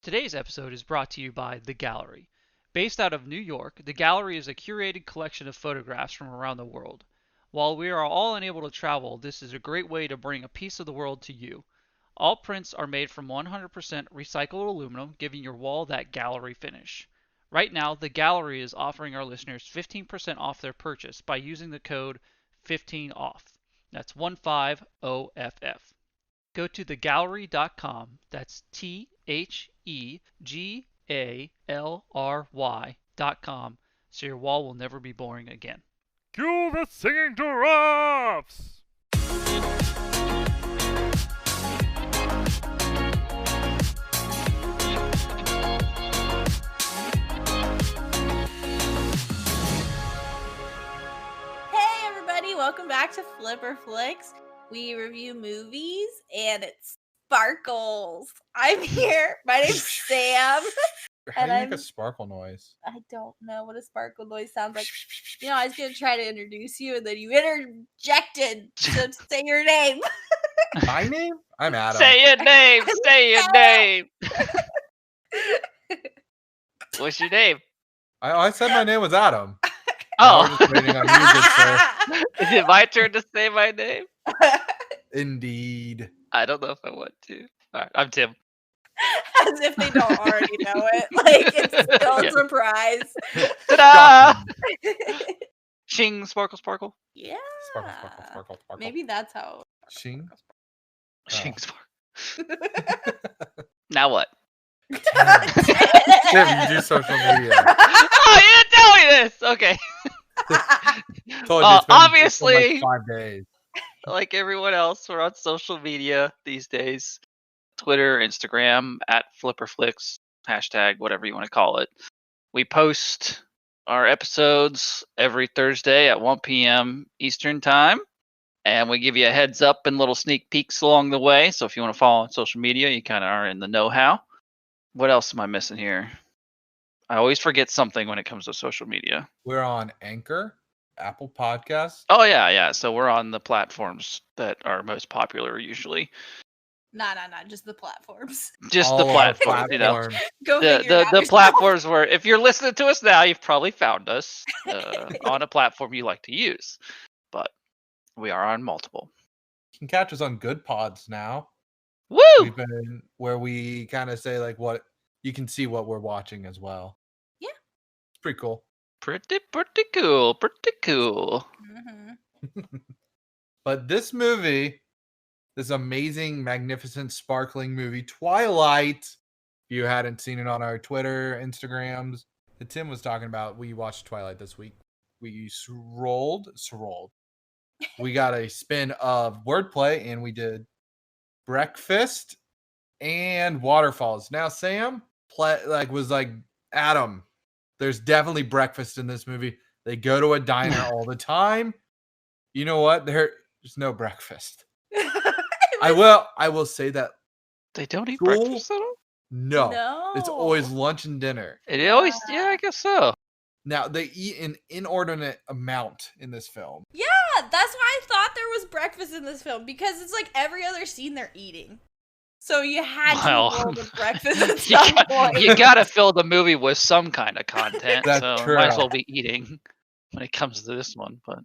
Today's episode is brought to you by The Gallery. Based out of New York, The Gallery is a curated collection of photographs from around the world. While we are all unable to travel, this is a great way to bring a piece of the world to you. All prints are made from 100% recycled aluminum, giving your wall that gallery finish. Right now, The Gallery is offering our listeners 15% off their purchase by using the code 15OFF. That's 15OFF. Go to thegallery.com, that's TheGallery.com, so your wall will never be boring again. Cue the singing giraffes! Hey everybody, welcome back to Flipper Flicks. We review movies and it sparkles. I'm here. My name's Sam. How do you And make a sparkle noise? I don't know what a sparkle noise sounds like. You know, I was going to try to introduce you and then you interjected to say your name. My name? I'm Adam. Say your name! Say your name! What's your name? I said my name was Adam. Oh, I was just waiting on you, good sir. is it my turn to say my name? Indeed. I don't know if I want to. Alright, I'm Tim. As if they don't already know it. Like, it's still a Yeah. surprise. Ta-da! Ching, sparkle, sparkle. Yeah. Sparkle, sparkle, sparkle, sparkle. Maybe that's how. Shing? Ching, sparkle. Now what? Tim, you do social media. Oh, you didn't tell me this! Okay. Told you it's been Obviously- like 5 days. Like everyone else, we're on social media these days. Twitter, Instagram, at FlipperFlix, hashtag, whatever you want to call it. We post our episodes every Thursday at 1 p.m. Eastern Time. And we give you a heads up and little sneak peeks along the way. So if you want to follow on social media, you kind of are in the know-how. What else am I missing here? I always forget something when it comes to social media. We're on Anchor, Apple Podcasts. Oh, yeah. So we're on the platforms that are most popular usually. Nah, just the platforms. Just all the our platforms, you know. platforms. Go The figure it out the yourself. platforms where, if you're listening to us now, you've probably found us on a platform you like to use. But we are on multiple. You can catch us on Good Pods now. Woo! We've been where we kind of say like what you can see what we're watching as well. Yeah. It's pretty cool. Pretty cool. Pretty cool. Mhm. But this movie, this amazing, magnificent, sparkling movie, Twilight. If you hadn't seen it on our Twitter, Instagrams, that Tim was talking about, we watched Twilight this week. We rolled. We got a spin of Wordplay, and we did breakfast and waterfalls. Now, Sam was like, Adam, there's definitely breakfast in this movie. They go to a diner all the time. You know what? There's no breakfast. I will say that They don't eat Cool. breakfast at all? no, it's always lunch and dinner. It always, yeah, I guess so. Now they eat an inordinate amount in this film. Yeah, that's why I thought there was breakfast in this film, because it's like every other scene they're eating. So you had to Well, roll with breakfast at You, some got, point. you gotta fill the movie with some kind of content. That's so true. might as well be eating when it comes to this one. But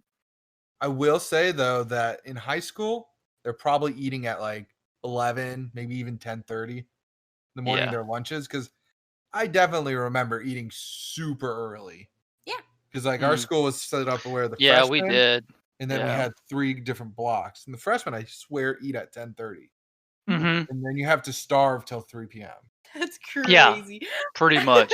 I will say though that in high school they're probably eating at like 11, maybe even 10:30 in the morning Yeah. their lunches, because I definitely remember eating super early. Yeah. Because like our Mm. school was set up where the yeah, freshmen, we did. and then we Yeah. had 3 different blocks. And the freshmen, I swear, eat at 10:30, Mm-hmm. and then you have to starve till 3 p.m. That's crazy. Yeah. Pretty much.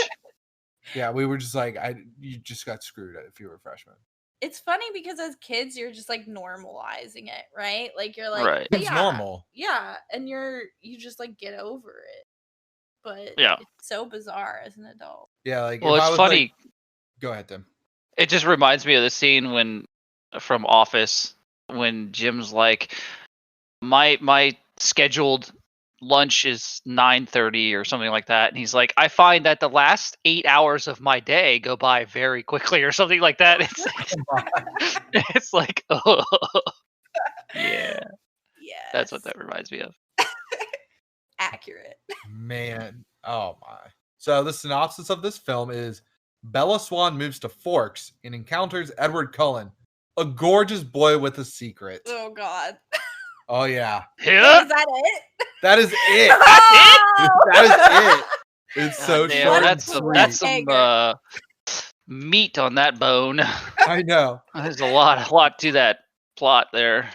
Yeah, we were just like, you just got screwed if you were a freshman. It's funny because as kids you're just like normalizing it, right? Like you're like, Right. It's yeah, normal. Yeah, and you just like get over it. But Yeah. it's so bizarre as an adult. Yeah, like Well, if I it's was, funny. like- go ahead, Tim. It just reminds me of the scene from Office when Jim's like, my scheduled lunch is 9:30 or something like that, and he's like, I find that the last 8 hours of my day go by very quickly or something like that. It's like, oh, yeah, Yeah. that's what that reminds me of. accurate. Man, oh my. So the synopsis of this film is Bella Swan moves to Forks and encounters Edward Cullen, a gorgeous boy with a secret. Oh God. Oh yeah. Wait, Yeah. is that it? That is it. Oh! That is it. It's so God damn, short. that's and that's sweet. some meat on that bone. I know. There's a lot to that plot there.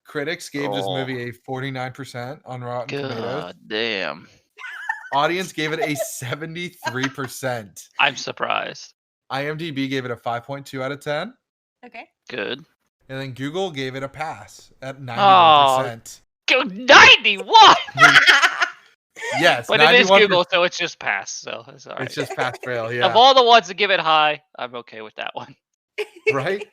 Critics gave this movie a 49% on Rotten Tomatoes. God damn. Audience gave it a 73%. I'm surprised. IMDb gave it a 5.2 out of 10. Okay. Good. And then Google gave it a pass at 91%. Go 91. Yes, But it is 91%. Google, so it's just pass. So it's all right. It's just pass fail, Of yeah. all the ones that give it high, I'm okay with that one. Right?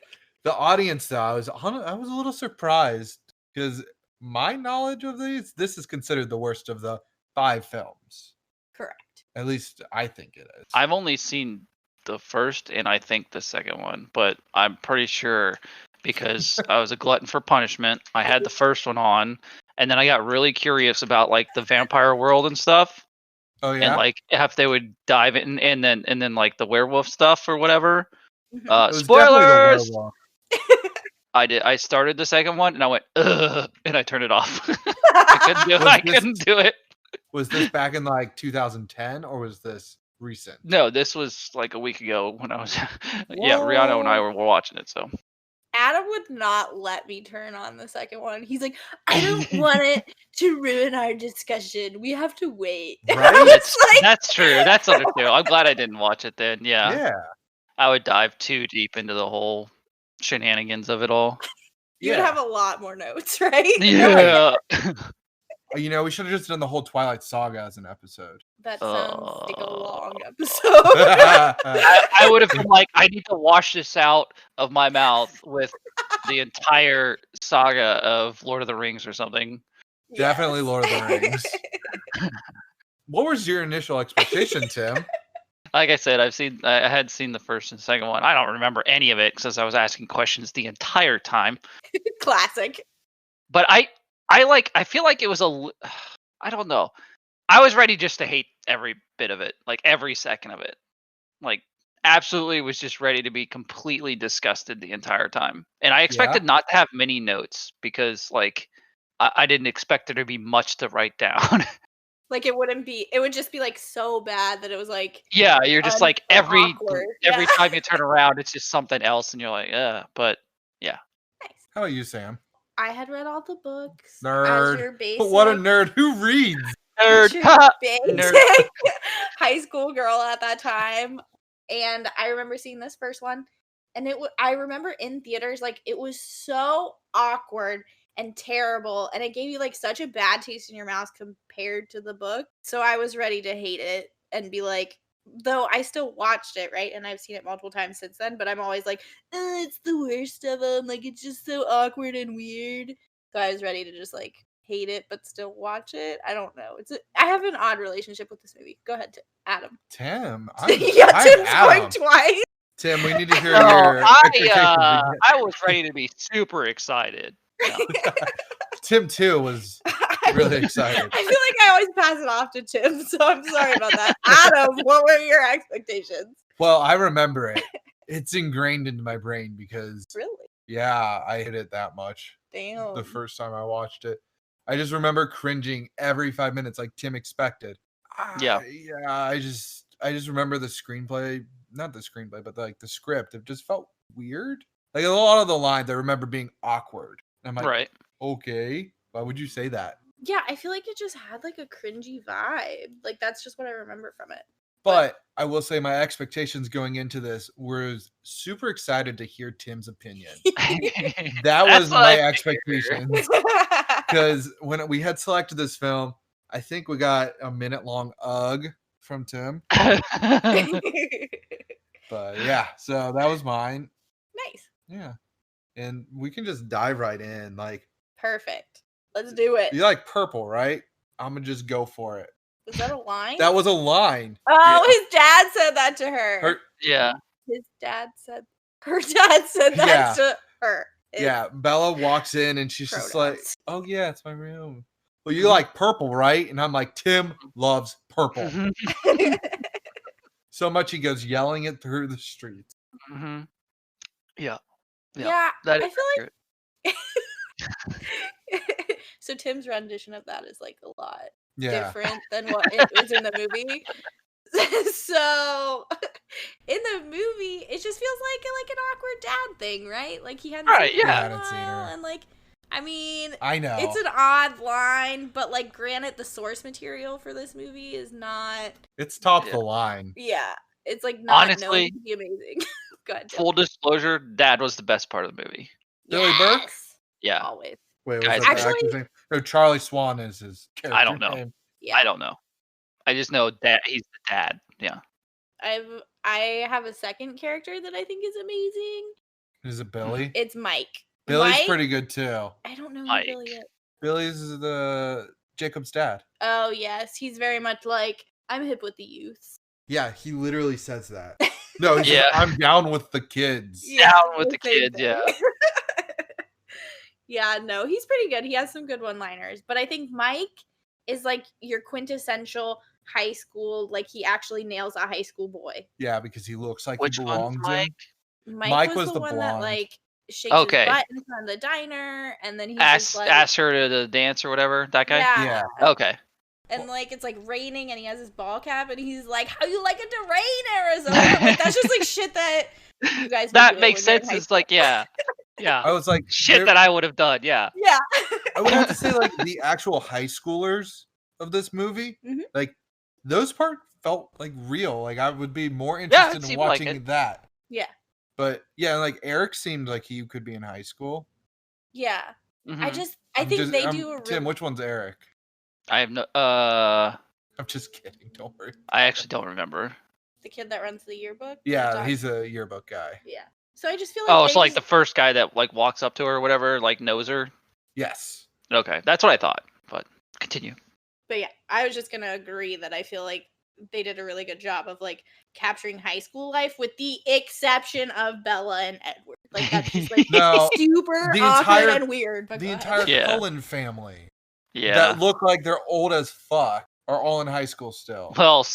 The audience, though, I was a little surprised because my knowledge of this is considered the worst of the 5 films. Correct. At least I think it is. I've only seen the first and I think the second one, but I'm pretty sure because I was a glutton for punishment. I had the first one on, and then I got really curious about like the vampire world and stuff, Oh yeah. and like if they would dive in, and then like the werewolf stuff or whatever. Mhm. It was definitely the Spoilers. werewolf. I started the second one and I went ugh, and I turned it off. I couldn't do it. Was I this- couldn't do it. Was this back in like 2010 or was this recent? No, this was like a week ago when I was yeah, Rihanna and I were watching it. So Adam would not let me turn on the second one. He's like, I don't want it to ruin our discussion. We have to wait. Right? that's true. That's understandable. I'm glad I didn't watch it then. Yeah. I would dive too deep into the whole shenanigans of it all. You would Yeah. have a lot more notes, right? Yeah. You know, we should have just done the whole Twilight saga as an episode. That sounds like a long Oh. episode. I would have been like, I need to wash this out of my mouth with the entire saga of Lord of the Rings or something. Definitely Yes. Lord of the Rings. What was your initial expectation, Tim? Like I said, I had seen the first and second one. I don't remember any of it because I was asking questions the entire time. Classic. But I feel like it was I don't know. I was ready just to hate every bit of it, like every second of it. Like absolutely was just ready to be completely disgusted the entire time. And I expected not to have many notes because like I didn't expect there to be much to write down. Like it would just be like so bad that it was like Yeah, you're just like so every awkward. every Yeah. time you turn around it's just something else and you're like, but Nice. How about you, Sam? I had read all the books. Nerd. As your basic, But what a nerd. Who reads? as nerd. your basic Nerd. high school girl at that time. And I remember seeing this first one. And I remember in theaters, like it was so awkward and terrible. And it gave you like such a bad taste in your mouth compared to the book. So I was ready to hate it and be like, though I still watched it, right? And I've seen it multiple times since then, but I'm always like, it's the worst of them. Like, it's just so awkward and weird. So I was ready to just like hate it, but still watch it. I don't know. I have an odd relationship with this movie. Go ahead, Adam. Tim. Yeah, I'm Tim's Adam. going twice. Tim, we need to hear No, your expectations. I was ready to be super excited. No. Tim, too, was really excited. I feel like I always pass it off to Tim, so I'm sorry about that. Adam, what were your expectations? Well, I remember it. It's ingrained into my brain because, Really? yeah, I hit it that much Damn. the first time I watched it. I just remember cringing every 5 minutes like Tim expected. Yeah. Yeah, I just remember the screenplay, not the screenplay, but like the script. It just felt weird. Like a lot of the lines I remember being awkward. I'm like, Right. okay, why would you say that? Yeah, I feel like it just had like a cringy vibe. Like that's just what I remember from it. But I will say my expectations going into this was super excited to hear Tim's opinion. That That's was what my I expectations. Because when we had selected this film, I think we got a minute-long ugh from Tim. But yeah, so that was mine. Nice. Yeah. And we can just dive right in. Like, Perfect. Let's do it. you like purple, right? I'm going to just go for it. Was that a line? That was a line. Oh, his dad said that to her. Her- Yeah. His dad said her dad said that Yeah. to her. It's Yeah, Bella walks in and she's just like, pronouns. "Oh yeah, it's my room." well, you like purple, right? And I'm like, Tim loves purple. Mm-hmm. So much he goes yelling it through the streets. Mm-hmm. Yeah. Yeah, That is I feel accurate. like so Tim's rendition of that is like a lot Yeah. different than what it was in the movie. So in the movie, it just feels like an awkward dad thing, right? Like he hadn't Right, seen her yeah. in a Hadn't seen while, her. and like, I mean, I know. it's an odd line, but like, granted, the source material for this movie is not. It's top Yeah. the line. Yeah, it's like not known Honestly, to be amazing. Go ahead, Tim. full disclosure, Dad was the best part of the movie. Billy Burke? Yes! Yeah. Always. Wait, was Guys, that the actually- actor's name? No, Charlie Swan is his character I don't know. name. Yeah. I don't know. I just know that he's the dad. Yeah. I have a second character that I think is amazing. Is it Billy? It's Mike. Billy's Mike, pretty good too. I don't know who Mike. Billy is. Billy's the Jacob's dad. Oh yes, he's very much like I'm hip with the youths. Yeah, he literally says that. No, he's Yeah. I'm down with the kids. Yeah, Down with the same kids, thing. yeah. Yeah, no, he's pretty good. He has some good one-liners, but I think Mike is like your quintessential high school. Like he actually nails a high school boy. Yeah, because he looks like Which he one's belongs in. Mike? Mike was the one that blonde. like shakes Okay. his butt in front of the diner, and then he's just like, Ask her to dance or whatever. That guy. yeah. Okay. And like it's like raining, and he has his ball cap, and he's like, "How you like it to rain, Arizona?" Like that's just like shit that you guys. would That do makes when you're in sense. high It's like, yeah. Yeah. I was like, Shit there- that I would have done. Yeah. school. Yeah. I would have to say, like, the actual high schoolers of this movie, Mhm. like, those part felt like real. Like, I would be more Yeah, it interested in seemed like watching it. that. Yeah. But yeah, like Eric seemed like he could be in high school. Yeah. Mhm. I think they do a Tim, really which one's Eric? I have no. I'm just kidding. Don't worry. I actually don't remember. the kid that runs the yearbook. Yeah, Doc- he's a yearbook guy. yeah. So I just feel like Oh, they so like the just- first guy that like walks up to her or whatever, like knows her. Yes. Okay, that's what I thought. But continue. But yeah, I was just gonna agree that I feel like they did a really good job of like capturing high school life, with the exception of Bella and Edward. Like that's just like No, super the awkward entire- and weird. But The go ahead. entire Yeah. Cullen family Yeah. that look like they're old as fuck are all in high school still. Well,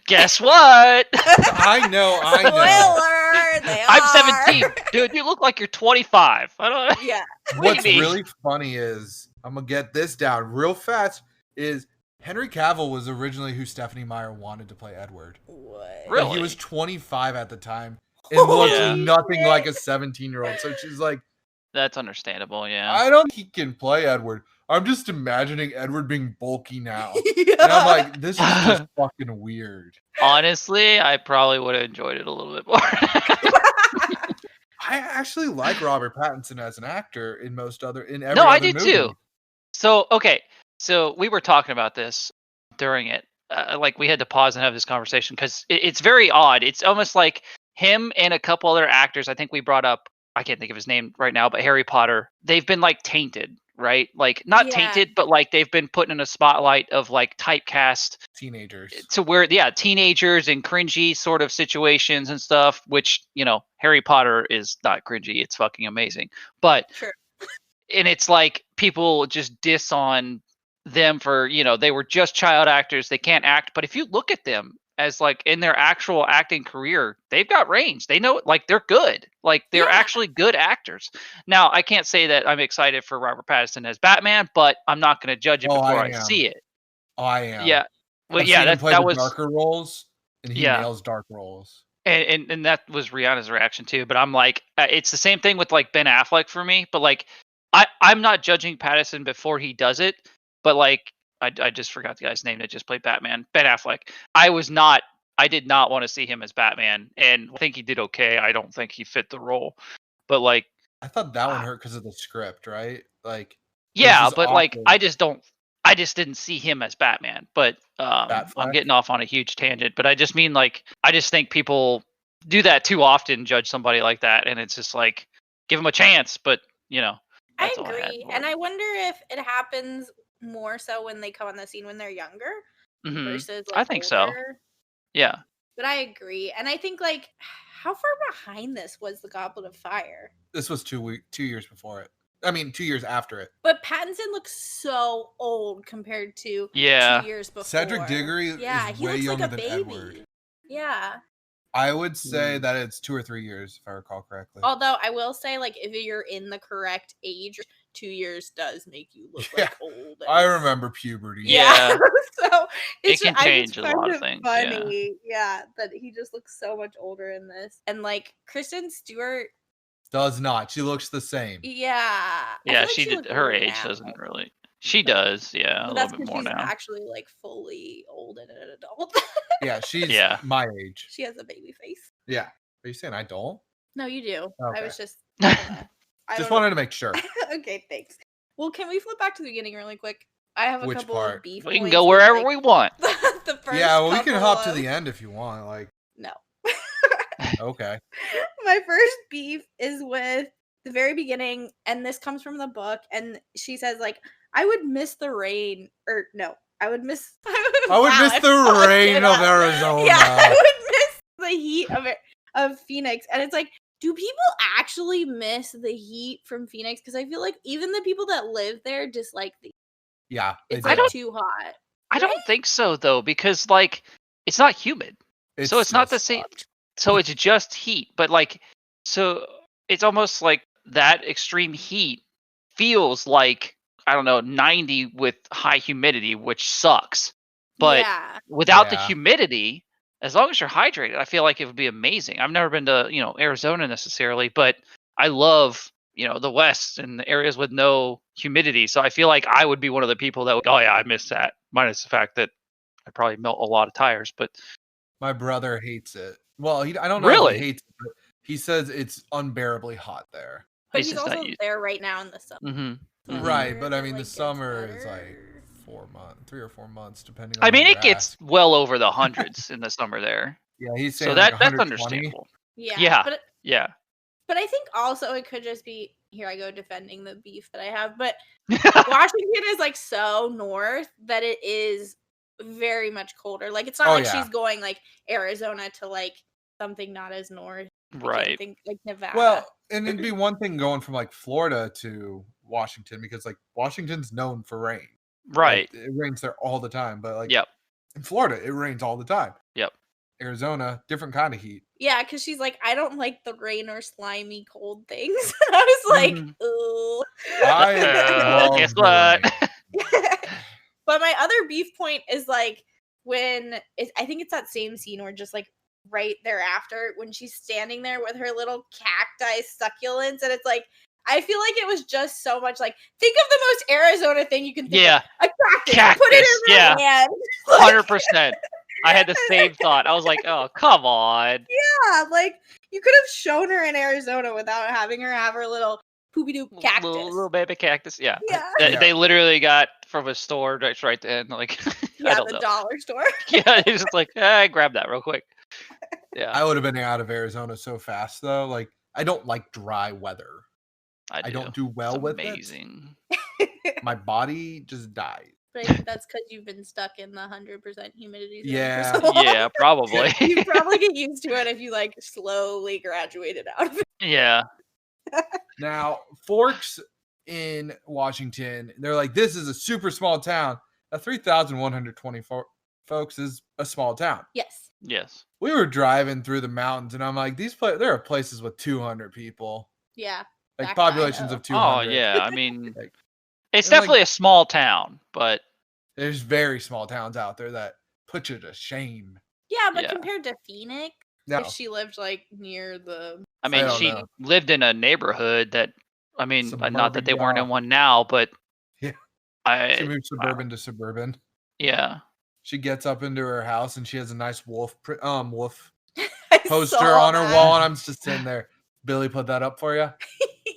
guess what? I know. Spoiler! They I'm are. 17, dude. You look like you're 25. I don't. Yeah. What's mean? really funny is I'm gonna get this down real fast. Is Henry Cavill was originally who Stephanie Meyer wanted to play Edward. What? But Really? he was 25 at the time and looked Yeah. nothing like a 17-year-old. So she's like, That's understandable. Yeah. I don't think he can play Edward. I'm just imagining Edward being bulky now. Yeah. And I'm like, this is just fucking weird. Honestly, I probably would have enjoyed it a little bit more. I actually like Robert Pattinson as an actor in every No, I other do movie. too. So okay, so we were talking about this during it. Like we had to pause and have this conversation because it's very odd. It's almost like him and a couple other actors. I think we brought up. I can't think of his name right now, but Harry Potter. They've been like tainted, right? Like not Yeah. tainted, but like they've been put in a spotlight of like typecast Teenagers. to where teenagers and cringy sort of situations and stuff, which Harry Potter is not cringy, it's fucking amazing, but Sure. and it's like people just diss on them for they were just child actors, they can't act, but if you look at them as like in their actual acting career, they've got range, they know, like they're good, like they're Yeah. actually good actors. Now I can't say that I'm excited for Robert Pattinson as Batman, but I'm not going to judge it Oh, before I I am. see it. I am. Yeah. Well, I've yeah, seen him play that the was, darker roles, and he Yeah. nails dark roles. and that was Rihanna's reaction too. But I'm like, it's the same thing with like Ben Affleck for me. But like, I'm not judging Pattinson before he does it. But like, I just forgot the guy's name that just played Batman, Ben Affleck. I did not want to see him as Batman, and I think he did okay. I don't think he fit the role. But like, I thought that one hurt because of the script, right? Like, yeah, is but like, awkward. I just didn't see him as Batman. But I'm Batfleck? getting off on a huge tangent. But I just mean like, I just think people do that too often, judge somebody like that, and it's just like, give him a chance. But I that's all I had agree, for and it. I wonder if it happens more so when they come on the scene when they're younger Mhm. versus I like think so. older. Yeah. But I agree, and I think like how far behind this was the Goblet of Fire? This was 2 years before it. I mean, 2 years after it. But Pattinson looks so old compared to Yeah. 2 years before. Cedric Diggory yeah, is he way looks younger like a than baby. Edward. Yeah. I would say that it's 2 or 3 years, if I recall correctly. Although I will say, like, if you're in the correct age, 2 years does make you look like old. I remember puberty. Yeah. So It can I change just a find lot of it things, Funny, yeah, that he just looks so much older in this, and like Kristen Stewart, Does not. She looks the same. yeah, I Yeah, feel like she did. looks Her older age now, doesn't really. She does, yeah, a but little that's bit because more she's now. actually like fully old and an adult. Yeah, she's Yeah. my age. She has a baby face. Yeah. Are you saying I don't? No, you do. I Okay. was just, I don't know. Just wanted to make sure. Okay, thanks. Well, can we flip back to the beginning really quick? I have a Which couple part? of beef. We can points go with, wherever like, we want. the first Yeah, well, we can couple hop to of- the end if you want. Like, No. okay. My first beef is with the very beginning, and this comes from the book, and she says, like, I would miss the rain, or no, I would miss I would Wow, miss I the fucked rain it of up. Arizona. Yeah, I would miss the heat of Phoenix. And it's like, do people actually miss the heat from Phoenix? Because I feel like even the people that live there dislike the Yeah, they it's do. like too hot. I don't think so though, because like it's not humid, so it's not the just same. fucked. So it's just heat, but like, so it's almost like that extreme heat feels like, I don't know, 90 with high humidity, which sucks. But yeah. without the Yeah. humidity, as long as you're hydrated, I feel like it would be amazing. I've never been to, Arizona necessarily, but I love, the West and the areas with no humidity. So I feel like I would be one of the people that would, oh yeah, I miss that. Minus the fact that I probably melt a lot of tires, but My brother hates it. Well, I don't know if Really? he hates it, but he says it's unbearably hot there. But He's he's just not also used- there right now in the summer. mm-hmm. So I'm Right, sure but if I it, mean, the gets summer is like better. 3 or 4 months, depending on I mean, when it you're gets at. well over the hundreds in the summer there. Yeah, he's saying So like that's 120. understandable. Yeah. Yeah. But Yeah. I think also it could just be here I go defending the beef that I have, but Washington is like so north that it is very much colder. Like it's not Oh, like yeah. she's going like Arizona to like something not as north. I Right. can't think like Nevada. Well, and it'd be one thing going from like Florida to Washington because like Washington's known for rain. Right. Like, it rains there all the time, but like Yep. in Florida, it rains all the time. Yep. Arizona, different kind of heat. yeah, because she's like, I don't like the rain or slimy cold things. And I was like, Mhm. ooh. I love guess the what? rain. But my other beef point is like I think it's that same scene where just like right thereafter when she's standing there with her little cacti succulents, and it's like I feel like it was just so much like think of the most Arizona thing you can think Yeah. of. A cactus. Cactus, Put it in yeah. her hand. 100%. I had the same thought. I was like, oh, come on. Yeah, like you could have shown her in Arizona without having her have her little poopy doop cactus. Little baby cactus. Yeah. Yeah. They literally got from a store right then. Like, I Yeah, don't the know. dollar store. Yeah, it's just like, grab that real quick. Yeah, I would have been out of Arizona so fast though. Like I don't like dry weather. I don't do well It's with amazing. it. My body just dies. But I think that's because you've been stuck in the 100% humidity zone Yeah. for so long. Yeah, probably. You probably get used to it if you like slowly graduated out of it. Yeah. Now, Forks in Washington, they're like, this is a super small town. Now, 3,124 folks is a small town. Yes. Yes. We were driving through the mountains, and I'm like, there are places with 200 people, Yeah. like Back to populations Idaho. of 200. Oh yeah. I mean, Like, it's and, like- definitely a small town, but there's very small towns out there that put you to shame. Yeah, but Yeah. compared to Phoenix, No, if she lived like near the I mean, don't she know. lived in a neighborhood that, I mean, not that they weren't in Suburbia. one now, but Yeah. I, she moved suburban to suburban. yeah. She gets up into her house, and she has a nice wolf I poster saw on her that. wall, and I'm just sitting there. Billy put that up for you.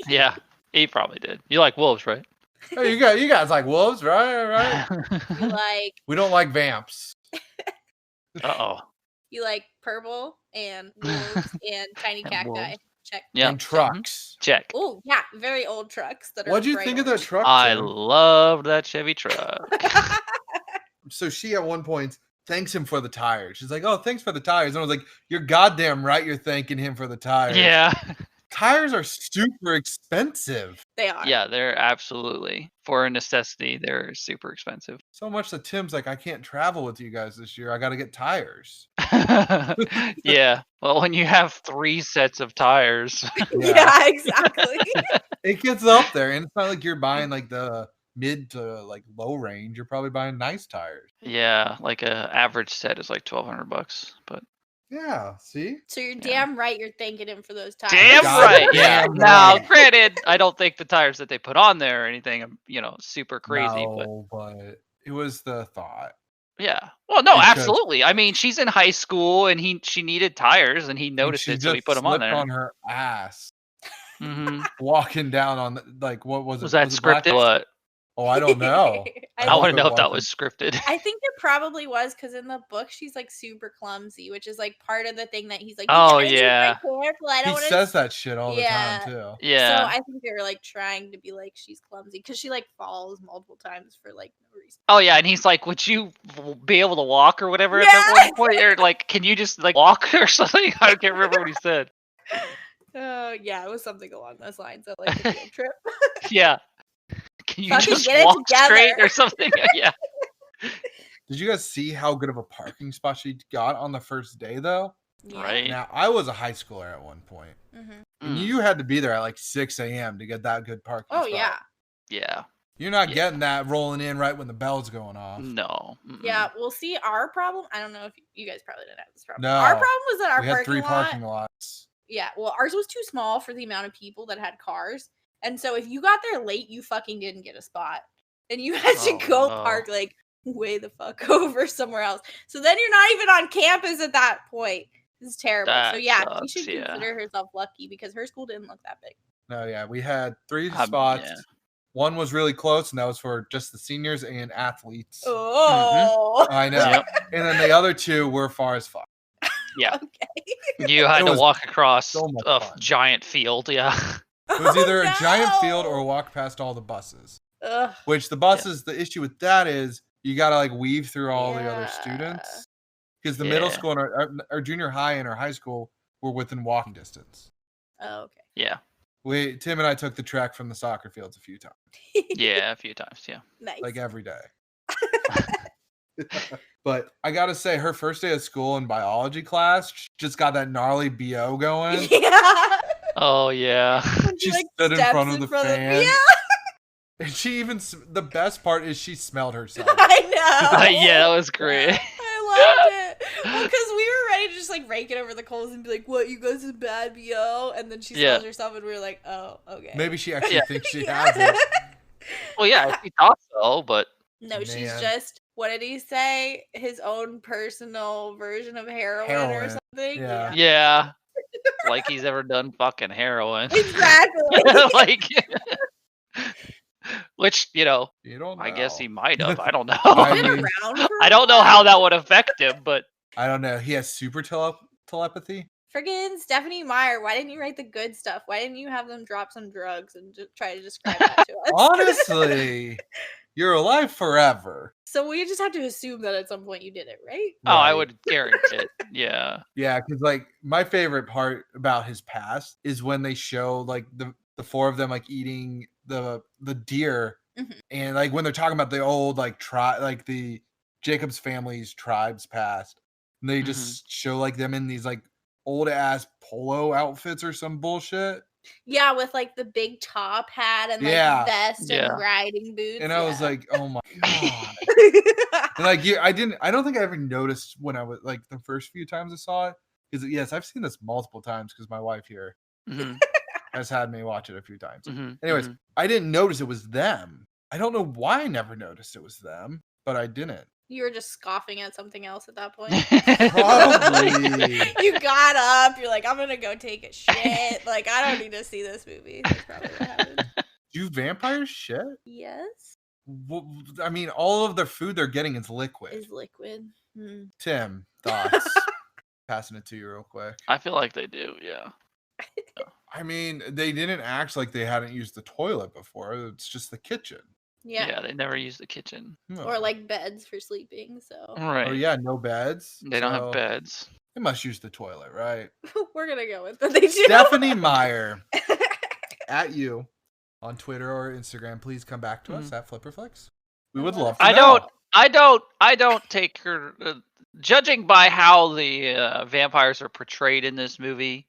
Yeah, he probably did. You like wolves, right? Oh, you guys like wolves, right? Right. You like We don't like vamps. Uh-oh. you like purple and wolves and tiny And cacti. wolves. Check. Yeah. And trucks. Check. Oh yeah, very old trucks that are. What'd you bright think of that orange. truck? I Tim? love that Chevy truck. So she at one point thanks him for the tires. She's like, "Oh, thanks for the tires." And I was like, "You're goddamn right. You're thanking him for the tires." Yeah. Tires are super expensive. They are. Yeah, they're absolutely, for a necessity, they're super expensive. So much that Tim's like, I can't travel with you guys this year. I got to get tires. Yeah. Well, when you have 3 sets of tires. Yeah, exactly. It gets up there, and it's not like you're buying like the mid to like low range. You're probably buying nice tires. Yeah, like a average set is like $1,200, but Yeah, see? So you're Yeah. damn right you're thanking him for those tires. damn God right. Yeah. damn Now, right. granted, I don't think the tires that they put on there or anything, super crazy, but No, but it was the thought. yeah. Well, no, Because- absolutely. I mean, she's in high school and she needed tires and he And noticed she it, so he just put them on slipped there. on her ass Hmm walking down on like what was it? Was that it black- scripted? What? Oh, I don't know. I I want hope to it know if that wasn't. was scripted. I think it probably was because in the book she's like super clumsy, which is like part of the thing that he's like, you Oh, gotta be yeah. more careful. I don't He want says that shit all the Yeah. time too. Yeah. So I think they were like trying to be like she's clumsy because she like falls multiple times for like no reason. Oh yeah, and he's like, "Would you be able to walk or whatever?" At Yeah. that one point, or like, "Can you just like walk or something?" I can't remember what he said. Yeah, it was something along those lines of like a field trip. Yeah. Can you Fucking just get it walk straight together. or something? Yeah. Did you guys see how good of a parking spot she got on the first day though? Right. Now I was a high schooler at one point. Mm-hmm. And Mm. you had to be there at like 6 a.m. to get that good parking Oh spot. yeah. Yeah. You're not Yeah. getting that rolling in right when the bell's going off. No. Mm-mm. Yeah, we'll see. Our problem, I don't know if you guys probably didn't have this problem. No. Our problem was that our We had parking 3 lot. parking lots. Yeah, well, ours was too small for the amount of people that had cars, and so if you got there late, you fucking didn't get a spot, and you had to Oh, go no. park like way the fuck over somewhere else. So then you're not even on campus at that point. This is terrible. So That yeah, she sucks, should yeah. consider herself lucky because her school didn't look that big. No, yeah, we had 3 spots. Yeah. One was really close, and that was for just the seniors and athletes. Oh, I know. Yep. And then the other 2 were far as fuck. Yeah. okay. You had It to was walk across so much a fun. giant field. Yeah. It was either Oh, a giant field no! or walk past all the buses. Ugh. Which the buses, the issue with that is you got to like weave through all the other Yeah. students. Because the middle Yeah. school and our junior high and our high school were within walking distance. Oh, okay. Yeah. Tim and I took the trek from the soccer fields a few times, Yeah. A few times. Yeah. Nice. like every day. But I gotta say, her first day of school in biology class she just got that gnarly BO going. yeah. Oh yeah. When She like, stood in steps front of the fan. Yeah, And she even the best part is she smelled herself. I know. Yeah, that was great. I loved it. Well, because we were ready to just like rake it over the coals and be like, "What, you guys is bad BO?" And then she Yeah. smells herself, and we were like, "Oh, okay." Maybe she actually Yeah. thinks she Yeah. has it. Well, yeah, he thought so, but No, she's Man. just, what did he say? His own personal version of heroin or Heroin. something. Yeah. yeah, like he's ever done fucking heroin. Exactly. Like, which You don't know. I guess he might have. I don't know. I Been mean- around for a I don't know while. how that would affect him, but I don't know. He has super telepathy. Friggin' Stephanie Meyer, why didn't you write the good stuff? Why didn't you have them drop some drugs and just try to describe that to us? Honestly, you're alive forever. So we just have to assume that at some point you did it, right? oh, I Right. would guarantee it. Yeah, Yeah, because like my favorite part about his past is when they show like the 4 of them like eating the deer, Mhm. and like when they're talking about the old like tribe, like the Jacob's family's tribes past, and they just show like them in these like old ass polo outfits or some bullshit. Yeah, with like the big top hat and like Yeah. vest Yeah. and riding boots. And I was yeah. like, oh my god. And like I don't think I ever noticed when I was like the first few times I saw it. Because yes, I've seen this multiple times because my wife here Mhm, has had me watch it a few times. mhm, Anyways, mhm. I didn't notice it was them. I don't know why I never noticed it was them, but I didn't. You were just scoffing at something else at that point. Probably. You got up, you're like, I'm gonna go take a shit. Like, I don't need to see this movie. That's probably what happened. Do vampires shit? Yes, I mean, all of the food they're getting is liquid. is liquid. Hmm. Tim, thoughts? Passing it to you real quick. I feel like they do. Yeah. I mean, they didn't act like they hadn't used the toilet before. It's just the kitchen. Yeah. Yeah, they never use the kitchen. Or like beds for sleeping. So Right. Oh yeah, no beds. They don't have so- beds. They must use the toilet, right? We're gonna go with that. They do. Stephanie Meyer, at you on Twitter or Instagram. Please come back to us at Flipperflix. We would love to know. I don't take her. Judging by how the vampires are portrayed in this movie,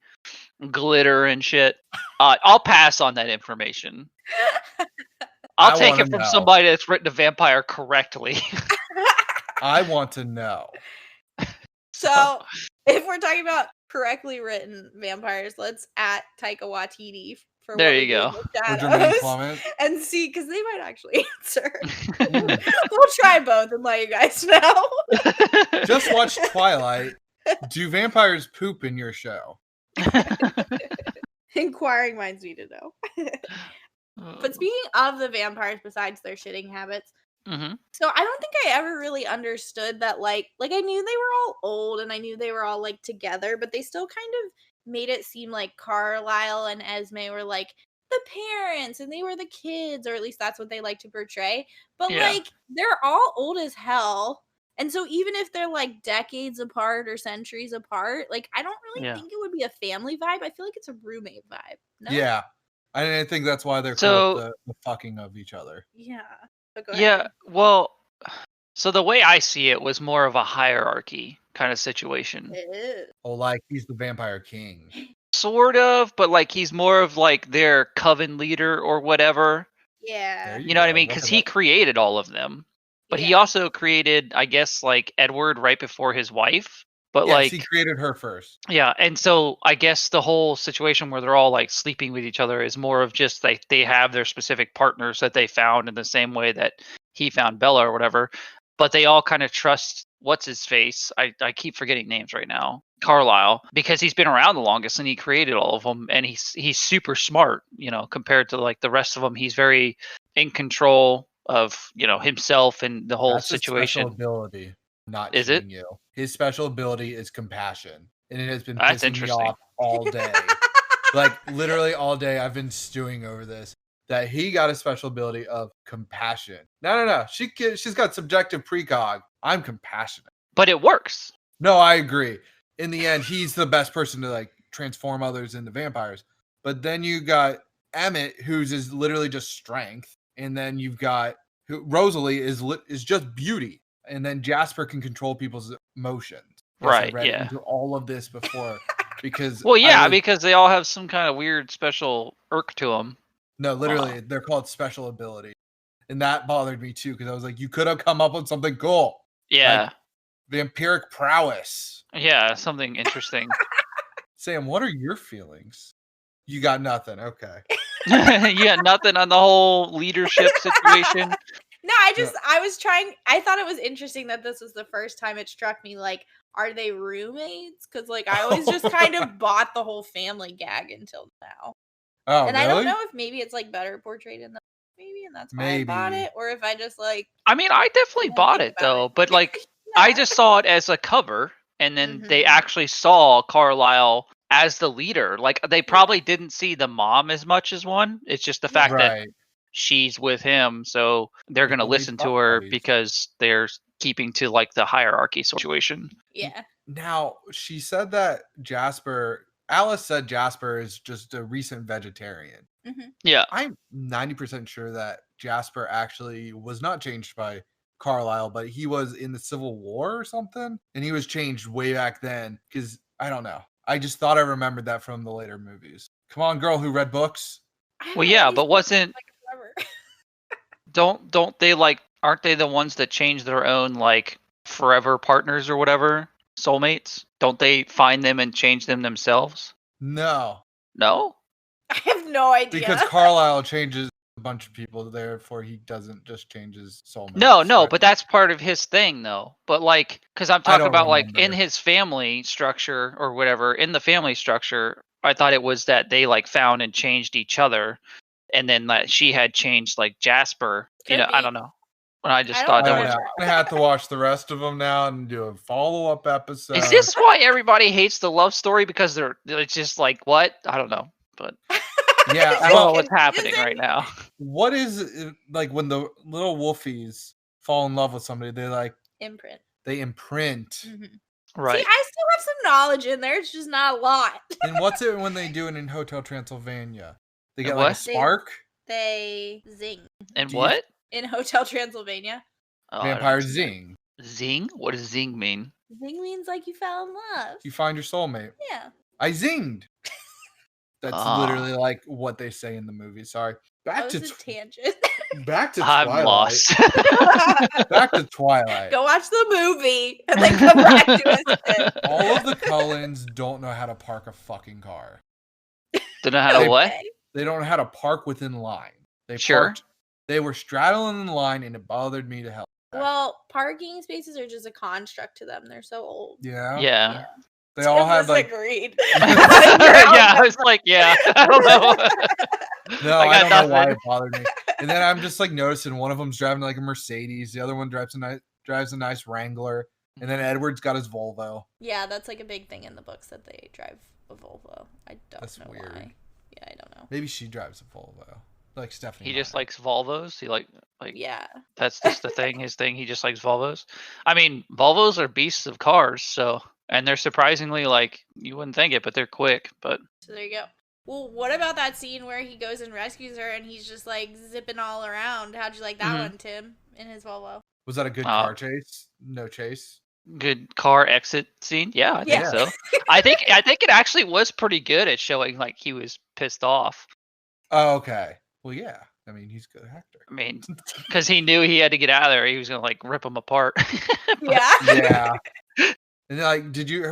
glitter and shit, I'll pass on that information. I'll take it from somebody that's written a vampire correctly. I want to know. So, if we're talking about correctly written vampires, let's at Taika Waititi for there what you go. And see, because they might actually answer. We'll try both and let you guys know. Just watch Twilight. Do vampires poop in your show? Inquiring minds need to know. But speaking of the vampires, besides their shitting habits, so I don't think I ever really understood that, like I knew they were all old and I knew they were all like together, but they still kind of made it seem like Carlisle and Esme were like the parents and they were the kids, or at least that's what they like to portray. But like they're all old as hell. And so even if they're like decades apart or centuries apart, like I don't really think it would be a family vibe. I feel like it's a roommate vibe. No? Yeah. I think that's why they're cool with the fucking of each other. Yeah. Yeah, well, so the way I see it was more of a hierarchy kind of situation. Oh, like he's the vampire king. Sort of, but like he's more of like their coven leader or whatever. Yeah. You know what I mean? Because he created all of them. But he also created, I guess, like Edward right before his wife. But yes, like he created her first. Yeah, and so I guess the whole situation where they're all like sleeping with each other is more of just like they have their specific partners that they found in the same way that he found Bella or whatever. But they all kind of trust what's his face. I keep forgetting names right now. Carlisle, because he's been around the longest and he created all of them, and he's super smart, you know, compared to like the rest of them. He's very in control of, you know, himself and the whole situation. His special ability, not is cheating it? you. His special ability is compassion, and it has been That's pissing me off all day. Like literally all day, I've been stewing over this. That he got a special ability of compassion. No. She's got subjective precog. I'm compassionate, but it works. No, I agree. In the end, he's the best person to like transform others into vampires. But then you got Emmett, who's is literally just strength, and then you've got Rosalie is just beauty, and then Jasper can control people's emotions. Yes, right? I read into all of this before because because they all have some kind of weird special irk to them. No, literally, they're called special ability, and that bothered me too because I was like, you could have come up with something cool. Yeah, like, vampiric prowess. Yeah, something interesting. Sam, what are your feelings? You got nothing. Okay. You got nothing on the whole leadership situation. No, I thought it was interesting that this was the first time it struck me like, are they roommates? Because like I always just kind of bought the whole family gag until now. Oh, and really? I don't know if maybe it's like better portrayed in the movie, and that's why I bought it, or if I just like. I mean, I definitely bought it though, but like I just saw it as a cover, and then they actually saw Carlisle as the leader. Like they probably didn't see the mom as much as one. It's just the fact that she's with him, so they're going to listen to her because they're keeping to like the hierarchy situation. Yeah. Now, she said that Alice said Jasper is just a recent vegetarian. Mm-hmm. Yeah. I'm 90% sure that Jasper actually was not changed by Carlisle, but he was in the Civil War or something, and he was changed way back then because I don't know. I just thought I remembered that from the later movies. Come on, girl who read books. Well, yeah, but wasn't don't they like aren't they the ones that change their own like forever partners or whatever, soulmates? Don't they find them and change them themselves? No. I have no idea. Because Carlisle changes a bunch of people, therefore he doesn't just change his soulmates. No, but that's part of his thing though. But like, because I'm talking about like in his family structure or whatever, in the family structure, I thought it was that they like found and changed each other, and then like she had changed like Jasper. I don't know. And I just thought that was. I'm gonna have to watch the rest of them now and do a follow-up episode. Is this why everybody hates the love story? Because it's just like what? I don't know, but yeah, I don't know what's happening right now. What is like when the little wolfies fall in love with somebody? They like imprint. They imprint. Mm-hmm. Right. See, I still have some knowledge in there. It's just not a lot. And what's it when they do it in Hotel Transylvania? They And get like a what? spark. They zing And Do you- what? in Hotel Transylvania. Oh, I don't Vampires know. zing. Zing? What does zing mean? Zing means like you fell in love. You find your soulmate. Yeah. I zinged. That's Ah. literally like what they say in the movie. Sorry. That was a tangent. Back to I'm Twilight. lost. Back to Twilight. Go watch the movie and then come back to us. All of the Cullens don't know how to park a fucking car. Don't know how to what? They don't know how to park within line. They Sure. parked. They were straddling the line, and it bothered me to hell. Well, parking spaces are just a construct to them. They're so old. Yeah. Yeah. They all had like. agreed. Yeah, I was like, yeah, I don't know. No, I I got don't know why nothing. it bothered me. And then I'm just like noticing one of them's driving like a Mercedes, the other one drives a nice Wrangler, and then Edward's got his Volvo. Yeah, that's like a big thing in the books that they drive a Volvo. I don't That's know weird. why. Yeah, I don't know. Maybe she drives a Volvo, like Stephanie. He just Meyer. likes Volvos. He like Yeah. that's just the thing. His thing. He just likes Volvos. I mean, Volvos are beasts of cars. So, and they're surprisingly like you wouldn't think it, but they're quick. But So there you go. Well, what about that scene where he goes and rescues her and he's just like zipping all around? How'd you like that one, Tim, in his Volvo? Was that a good car chase? No chase. good car exit scene. Yeah, I think Yeah. so. I think it actually was pretty good at showing like he was pissed off. Oh, okay. Well, yeah. I mean, he's a good actor. I mean, because he knew he had to get out of there. He was gonna like rip them apart. Yeah. Yeah. And like,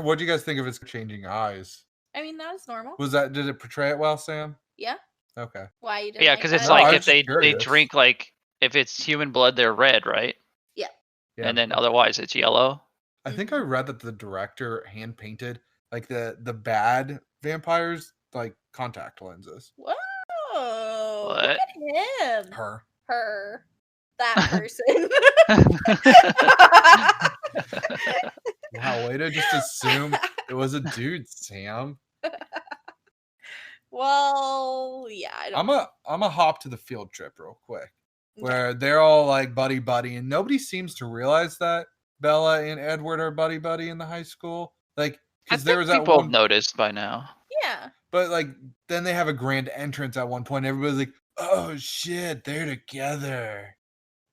what do you guys think of his changing eyes? I mean, that was normal. Did it portray it well, Sam? Yeah. Okay. Why you didn't Yeah, like because that? it's No, I like was if they just curious. drink like if it's human blood, they're red, right? Yeah. And then otherwise it's yellow. I think I read that the director hand painted like the bad vampires like contact lenses. Whoa. What? Look at him. Her. That person. Wow, way to just assume it was a dude, Sam. Well, yeah, I don't I'm a hop to the field trip real quick. Where they're all like buddy buddy, and nobody seems to realize that Bella and Edward are buddy buddy in the high school. Like, I because there think was that people one, have noticed by now. Yeah. but like then they have a grand entrance at one point. Everybody's like, "Oh shit, they're together."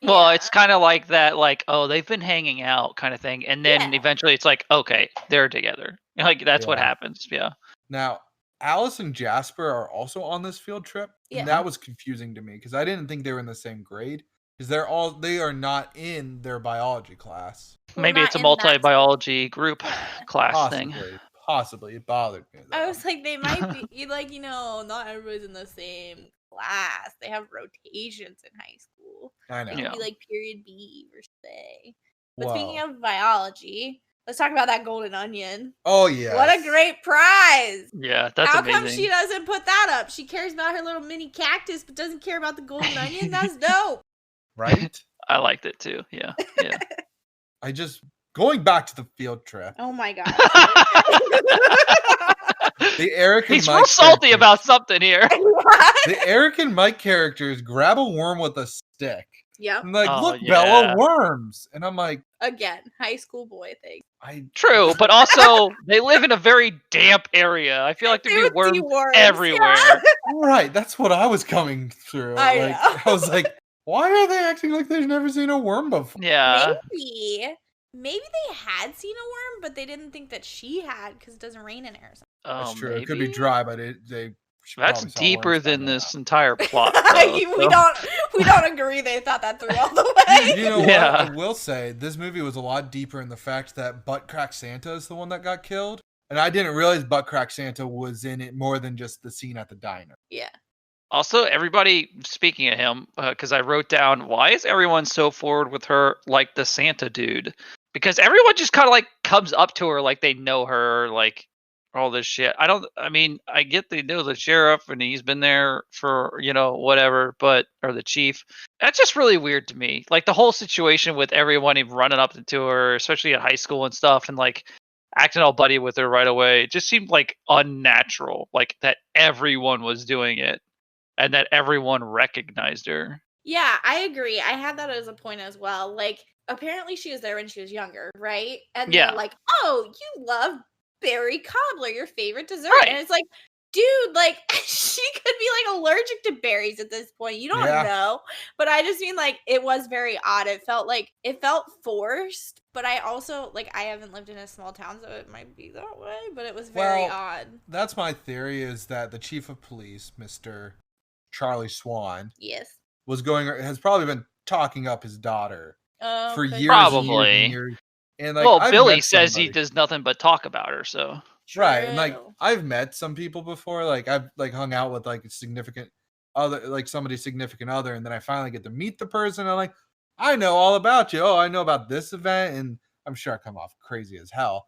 Well, Yeah. it's kind of like that, like, oh, they've been hanging out kind of thing. And then Yeah. eventually it's like, okay, they're together. Like, that's what Yeah. happens. Yeah. Now, Alice and Jasper are also on this field trip, Yeah. and that was confusing to me because I didn't think they were in the same grade. Because they are not in their biology class. Well, Maybe not it's a in that multi-biology group Yeah. class thing. Possibly. It bothered me. I though. was like, they might be like, not everybody's in the same class. They have rotations in high school. I know. It could Yeah. be like period B or C. But Wow. speaking of biology, let's talk about that golden onion. Oh yeah. What a great prize! Yeah, that's How amazing. come she doesn't put that up? She cares about her little mini cactus, but doesn't care about the golden onion? That's dope. Right? I liked it too. Yeah. Yeah. Going back to the field trip. Oh my god. The Eric and He's Mike real salty characters- about something here. What? the Eric and Mike characters grab a worm with a stick. Yep. I'm like, Oh, look, yeah. Bella, worms. And I'm like, Again, high school boy thing. True, but also they live in a very damp area. I feel like They there'd be would see worms worms, everywhere. right. That's what I was coming through. I Like, know. I was like, why are they acting like they've never seen a worm before? Yeah. Maybe they had seen a worm, but they didn't think that she had because it doesn't rain in Arizona. That's Oh, true. It could be maybe? dry, but they. should That's probably saw deeper worms than by this now. entire plot. though, we so- don't agree they thought that through all the way. You know Yeah. what? I will say this movie was a lot deeper in the fact that Butt Crack Santa is the one that got killed, and I didn't realize Butt Crack Santa was in it more than just the scene at the diner. Yeah. Also, everybody, speaking of him, because I wrote down, why is everyone so forward with her like the Santa dude? Because everyone just kind of like comes up to her like they know her, like all this shit. I mean, I get they know the sheriff and he's been there for, whatever, or the chief. That's just really weird to me. Like the whole situation with everyone even running up to her, especially at high school and stuff, and like acting all buddy with her right away. It just seemed like unnatural, like that everyone was doing it and that everyone recognized her. Yeah, I agree. I had that as a point as well. Like, apparently she was there when she was younger, right? And Yeah. they're like, "Oh, you love berry cobbler, your favorite dessert." Right. And it's like, dude, like she could be like allergic to berries at this point. You don't Yeah. know. But I just mean like it was very odd. It felt forced, but I also like I haven't lived in a small town, so it might be that way, but it was very odd. That's my theory, is that the chief of police, Mr. Charlie Swan, Yes. has probably been talking up his daughter for Okay. years Probably. and years and years. And like, Well, I've Billy met says he somebody- does nothing but talk about her, so. right, and like True. I've met some people before. Like I've like hung out with like a significant other, like somebody's significant other, and then I finally get to meet the person. And I'm like, I know all about you. Oh, I know about this event, and I'm sure I come off crazy as hell,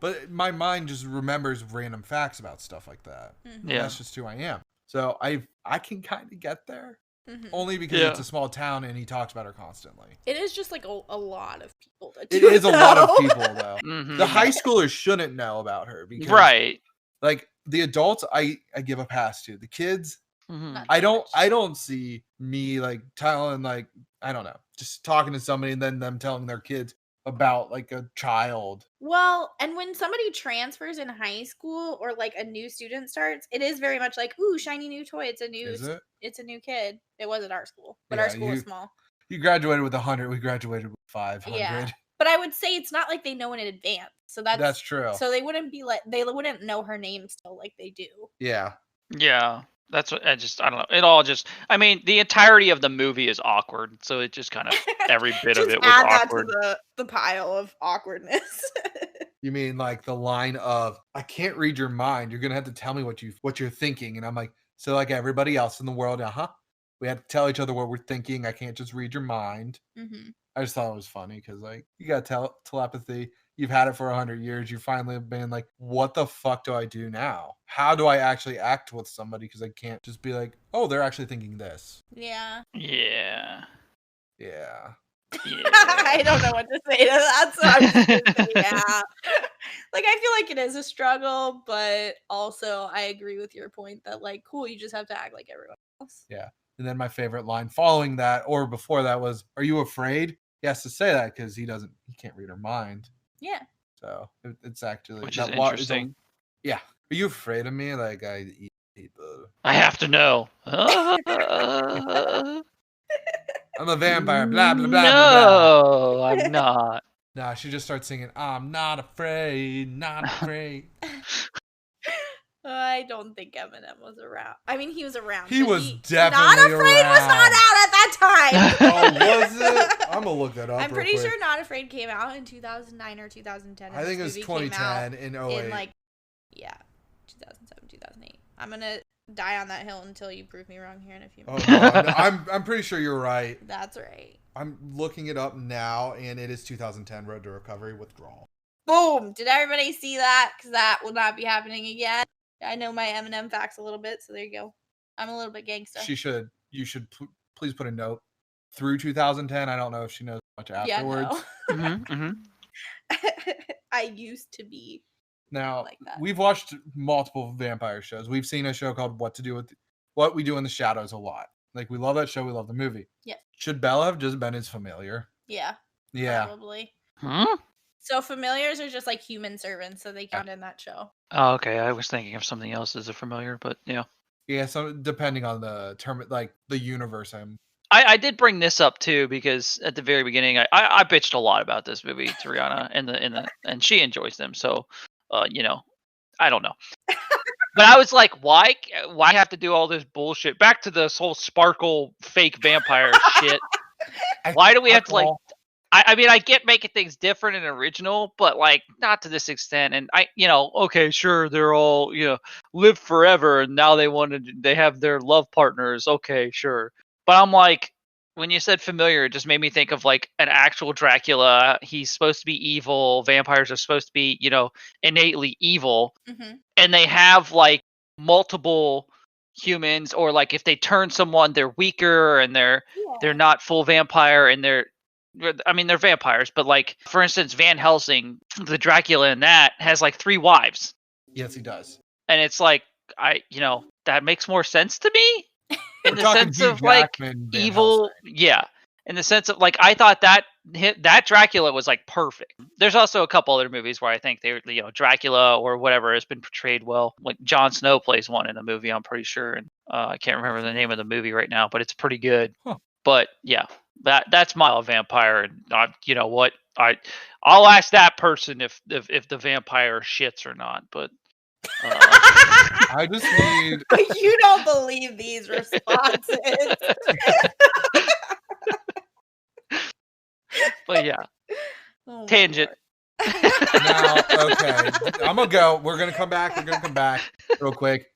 but my mind just remembers random facts about stuff like that. Mhm. Yeah. That's just who I am. So I can kind of get there. Mhm. Only because Yeah. it's a small town and he talks about her constantly. It is just like a lot of people that It do is a lot of know. people though. Mhm. The high schoolers shouldn't know about her because Right. like the adults I give a pass to. The kids, Mhm. Not I so don't much. I don't see me like telling like, I don't know, just talking to somebody and then them telling their kids about like a child. Well, and when somebody transfers in high school or like a new student starts, it is very much like, ooh, shiny new toy. It's a new Is it? it's a new kid. It was at our school, but our Yeah, school was small. You graduated with 100, we graduated with 500. Yeah. But I would say it's not like they know in advance. So That's true. So they wouldn't be like they wouldn't know her name still like they do. Yeah. Yeah. That's what I don't know. It all just, I mean, the entirety of the movie is awkward. So it just kind of, every bit of Just it was add awkward. that to the pile of awkwardness. You mean like the line of, I can't read your mind. You're gonna have to tell me what you're thinking. And I'm like, so like everybody else in the world, we have to tell each other what we're thinking. I can't just read your mind. Mm-hmm. I just thought it was funny because like you got telepathy. You've had it for 100 years. You finally have been like, what the fuck do I do now? How do I actually act with somebody? Because I can't just be like, oh, they're actually thinking this. Yeah. Yeah. Yeah. Yeah. I don't know what to say to that. So I'm just gonna say, yeah. Like I feel like it is a struggle, but also I agree with your point that like, cool, you just have to act like everyone else. Yeah. And then my favorite line following that or before that was, are you afraid? He has to say that because he can't read her mind. Yeah. So it's actually, Which is that wa- it's a- interesting. yeah. Are you afraid of me? Like I eat people. I have to know. I'm a vampire. Blah blah blah blah blah. No, I'm not. Nah, she just starts singing, I'm not afraid, not afraid. I don't think Eminem was around. I mean, he was around. He but was Not definitely Afraid was not around. out at that time. Oh, was it? I'm gonna look that up. I'm real pretty quick. sure Not Afraid came out in 2009 or 2010. and I think it this was movie came out 2010 in 08. in like, yeah, 2007, 2008. I'm gonna die on that hill until you prove me wrong here in a few Oh minutes. no, I'm pretty sure you're right. That's right. I'm looking it up now, and it is 2010 Road to Recovery Withdrawal. Boom! Did everybody see that? Because that will not be happening again. I know my Eminem facts a little bit, so there you go. I'm a little bit gangsta. You should please put a note through 2010. I don't know if she knows much afterwards. Yeah, no. Mm-hmm. I used to be. Now Like that. we've watched multiple vampire shows. We've seen a show called What We Do in the Shadows a lot. Like we love that show. We love the movie. Yes. Should Bella have just been his familiar? Yeah. Yeah. Probably. Huh? So familiars are just like human servants, so they count in that show. Oh, okay. I was thinking of something else as a familiar, but yeah. Yeah. So depending on the term, like the universe, I did bring this up too because at the very beginning I bitched a lot about this movie to Rihanna and she enjoys them. So, I don't know. But I was like, why have to do all this bullshit? Back to this whole sparkle fake vampire shit. Why do we have to like? I mean, I get making things different and original, but like not to this extent. And okay, sure, they're all live forever, and now they have their love partners. Okay, sure, but I'm like, when you said familiar, it just made me think of like an actual Dracula. He's supposed to be evil. Vampires are supposed to be innately evil, and they have like multiple humans, or like if they turn someone, they're weaker and they're not full vampire, and they're vampires, but like for instance, Van Helsing, the Dracula in that, has like 3 wives. Yes, he does. And it's like that makes more sense to me. in We're the talking sense Hugh of like Jackman, Van evil, Helsing. yeah. In the sense of like, I thought that that Dracula was like perfect. There's also a couple other movies where I think they, Dracula or whatever has been portrayed well. Like Jon Snow plays one in a movie, I'm pretty sure, and I can't remember the name of the movie right now, but it's pretty good. Huh. But yeah, that's my vampire, and you know what, I'll ask that person if the vampire shits or not, but. I just need. But you don't believe these responses. But yeah, Oh my tangent. Lord. Now, okay, I'm gonna go. We're gonna come back. We're gonna come back real quick.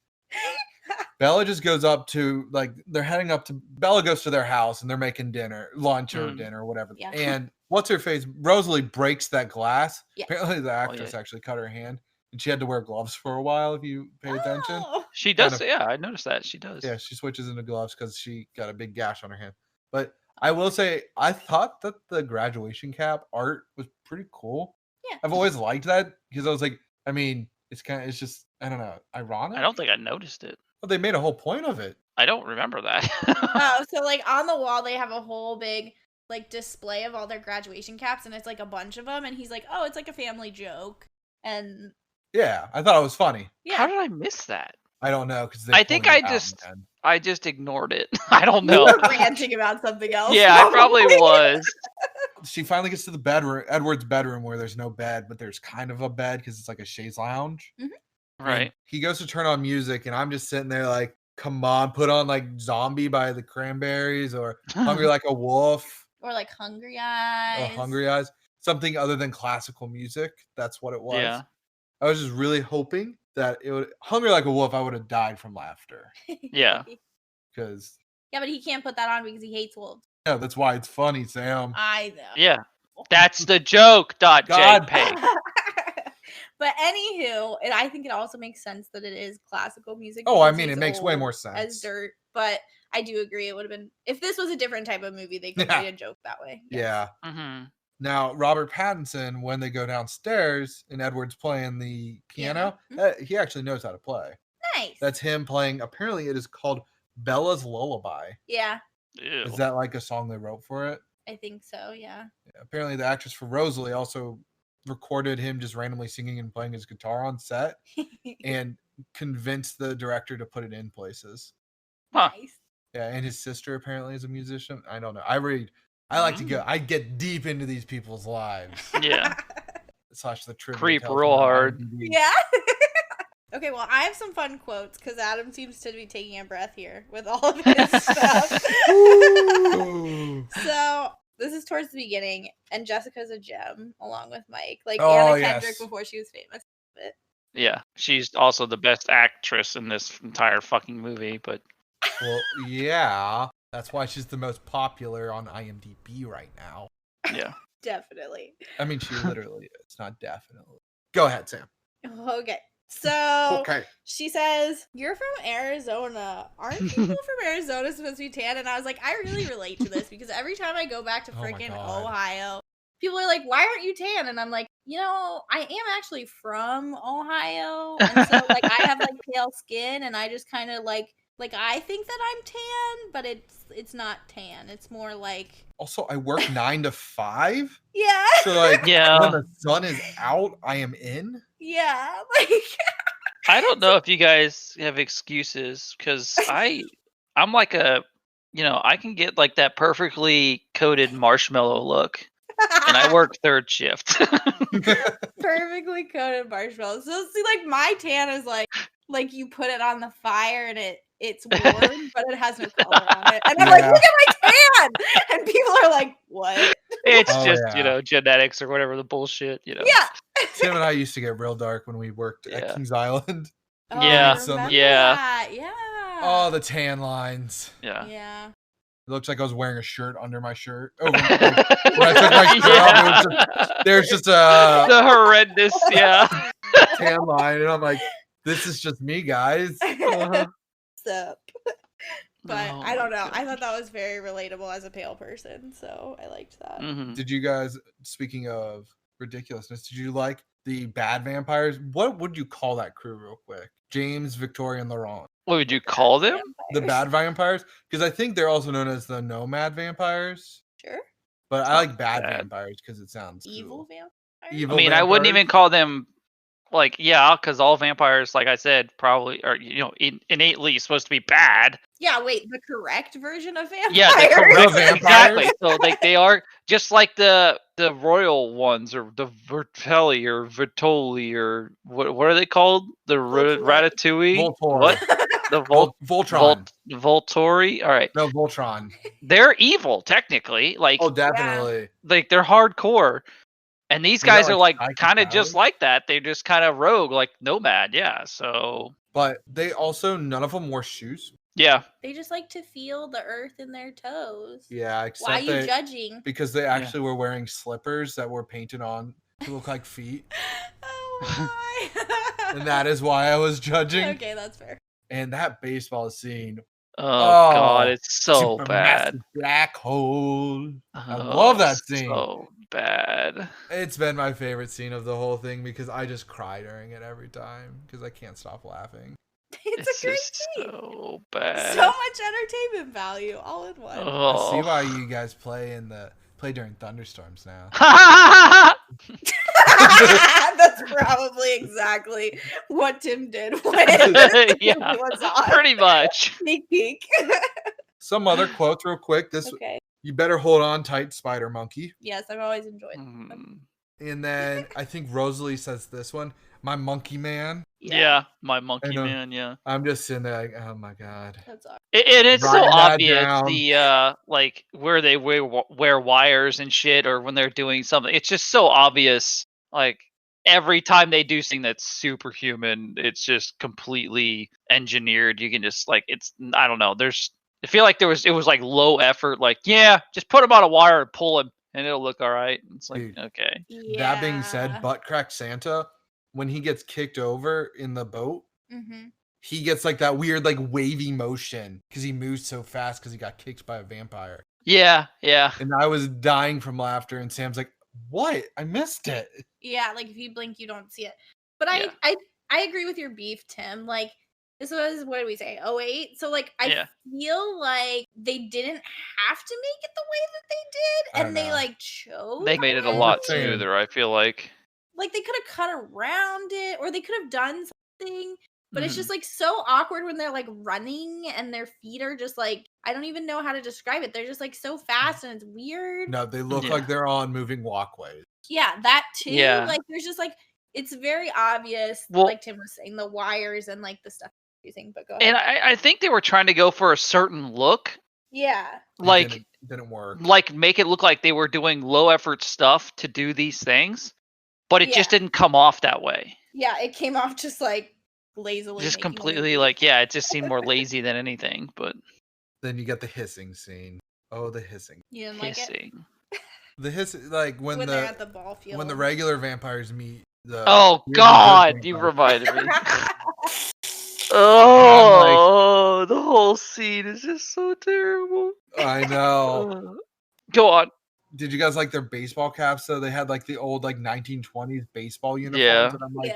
Bella just goes up to they're heading up to Bella goes to their house and they're making lunch or dinner or whatever. Yeah. And what's her face? Rosalie breaks that glass. Yeah. Apparently, the actress actually cut her hand, and she had to wear gloves for a while. If you pay attention, Oh. She does. Yeah, I noticed that she does. yeah, she switches into gloves because she got a big gash on her hand. But I will say, I thought that the graduation cap art was pretty cool. Yeah. I've always liked that because I was like, I mean, it's just, I don't know, ironic. I don't think I noticed it. But they made a whole point of it. I don't remember that. Oh, so like on the wall they have a whole big like display of all their graduation caps, and it's like a bunch of them, and he's like, oh, it's like a family joke, and Yeah, I thought it was funny. yeah. How did I miss that? I don't know because I think I just ignored it. I don't know. You were ranting about something else. Yeah, I probably was. She finally gets to the bedroom, Edward's bedroom, where there's no bed, but there's kind of a bed because it's like a chaise lounge. Right. And he goes to turn on music, and I'm just sitting there like, come on, put on like Zombie by the Cranberries or Hungry Like a Wolf. Or like Hungry Eyes. Or Hungry Eyes. Something other than classical music. That's what it was. Yeah. I was just really hoping that it would Hungry Like a Wolf, I would have died from laughter. Yeah. Because Yeah, but he can't put that on because he hates wolves. yeah, that's why it's funny, Sam. I know. Yeah. That's the joke. God. JPEG. But anywho, and I think it also makes sense that it is classical music. Oh, I because mean, he's it makes way old more as sense. dirt. But I do agree, it would have been if this was a different type of movie, they could have made a joke that way. Yes. Yeah. Mm-hmm. Now, Robert Pattinson, when they go downstairs and Edward's playing the piano, he actually knows how to play. Nice. That's him playing. Apparently, it is called Bella's Lullaby. Yeah, Ew. Is that like a song they wrote for it? I think so. Yeah. Apparently, the actress for Rosalie also recorded him just randomly singing and playing his guitar on set and convinced the director to put it in places. Huh. Nice. Yeah, and his sister apparently is a musician. I don't know. I like to go. I get deep into these people's lives. Yeah. / the trivia. Creep tells real me on hard. IMDb. Yeah. Okay, well, I have some fun quotes because Adam seems to be taking a breath here with all of his stuff. Ooh. So this is towards the beginning, and Jessica's a gem along with Mike, like Oh, Anna yes. Kendrick before she was famous. Yeah. She's also the best actress in this entire fucking movie, but Well, yeah. That's why she's the most popular on IMDb right now. yeah. Definitely. I mean, she literally is. Not definitely. Go ahead, Sam. Okay. So Okay. she says, "You're from Arizona. Aren't people from Arizona supposed to be tan?" And I was like, I really relate to this because every time I go back to Oh my freaking God. Ohio, people are like, "Why aren't you tan?" And I'm like, I am actually from Ohio, and so like I have like pale skin, and I just kind of like I think that I'm tan, but it's not tan. It's more like Also, I work 9 to 5. yeah, So, like, Yeah. when the sun is out, I am in. yeah, like I don't know if you guys have excuses because I'm like I can get like that perfectly coated marshmallow look, and I work third shift. perfectly coated marshmallows. So see, like my tan is like you put it on the fire and it's warm, but it has no color on it. And I'm like, Yeah. look at my tan! And people are like, what? It's Oh, just yeah. genetics or whatever the bullshit. Yeah. Tim and I used to get real dark when we worked at Yeah. Kings Island. Oh, Yeah. I remember Yeah. that. Yeah. Oh, the tan lines. Yeah. Yeah. It looks like I was wearing a shirt under my shirt. When I took my shirt off, it was there's just a The horrendous, yeah. tan line, and I'm like, this is just me, guys. Uh-huh. Sup. But Oh I don't my know. I gosh. thought that was very relatable as a pale person, so I liked that. Mhm. Did you guys, speaking of ridiculousness, did you like the bad vampires? What would you call that crew real quick? James, Victoria, and Laurent. What would you call them? The bad vampires, because I think they're also known as the nomad vampires. Sure. But I like bad bad. vampires because it sounds Evil cool. vampires. Evil I mean, I wouldn't vampires? even call them like because all vampires, like I said, probably are innately supposed to be bad. Yeah, wait, the correct version of vampires. Yeah, the correct vampires? exactly. So like they are just like the royal ones or the Vertelli or Vitoli or what are they called? The Volturi. Ratatouille. Voltor. What? The Voltron. Volturi. All right, No, Voltron. they're evil technically. Like Oh, definitely. like they're hardcore. And these They got, guys are like psychic kind of just powers. like that. They're just kind of rogue, like nomad. Yeah. So But they also, none of them wore shoes. yeah. They just like to feel the earth in their toes. Yeah, Why are except you they, judging? because they actually were wearing slippers that were painted on to look like feet. Oh my. And that is why I was judging. Okay, that's fair. And that baseball scene. Oh God, it's so bad. Supermassive black hole. I Oh, love that scene. So bad. It's been my favorite scene of the whole thing because I just cry during it every time because I can't stop laughing. It's a great just scene. so bad. So much entertainment value all in one. Oh. I see why you guys play during thunderstorms now. That's probably exactly what Tim did when Yeah, it was on. pretty much. Sneak peek. Some other quotes real quick. This Okay. You better hold on tight, Spider Monkey. Yes, I've always enjoyed them. And then I think Rosalie says this one, my monkey man. Yeah, my monkey know. man. Yeah. I'm just sitting there like, oh my god. That's all. It's so Writing that obvious down. the like where they wear wires and shit, or when they're doing something. It's just so obvious. Like every time they do something that's superhuman, it's just completely engineered. You can just like I don't know. I feel like it was like low effort. Like just put him on a wire and pull him, and it'll look all right. It's like Dude, okay. Yeah. That being said, Butt Crack Santa, when he gets kicked over in the boat, he gets like that weird like wavy motion because he moves so fast because he got kicked by a vampire. Yeah. And I was dying from laughter, and Sam's like, what? I missed it. Yeah, like if you blink, you don't see it. But Yeah. I agree with your beef, Tim. Like this was, what did we say, 08? So like I feel like they didn't have to make it the way that they did, and they like chose. They made it a lot smoother, I feel like. Like they could have cut around it, or they could have done something. But it's just like so awkward when they're like running and their feet are just like, I don't even know how to describe it. They're just like so fast and it's weird. No, they look like they're on moving walkways. Yeah, that too. Yeah. Like there's just like, it's very obvious, Well, like Tim was saying, the wires and like the stuff using. But go ahead. And I think they were trying to go for a certain look. Yeah. Like It didn't work. Like make it look like they were doing low effort stuff to do these things, but it just didn't come off that way. Yeah, it came off just like lazily. Just completely like, it just seemed more lazy than anything. But then you get the hissing scene. Oh, the hissing. You didn't like it? The hissing, like when they're at the ball field. when the regular vampires meet the. Oh God, you reminded me. Oh, the whole scene is just so terrible. I know. Go on. Did you guys like their baseball caps? So they had like the old like 1920s baseball uniforms. Yeah. And I'm like,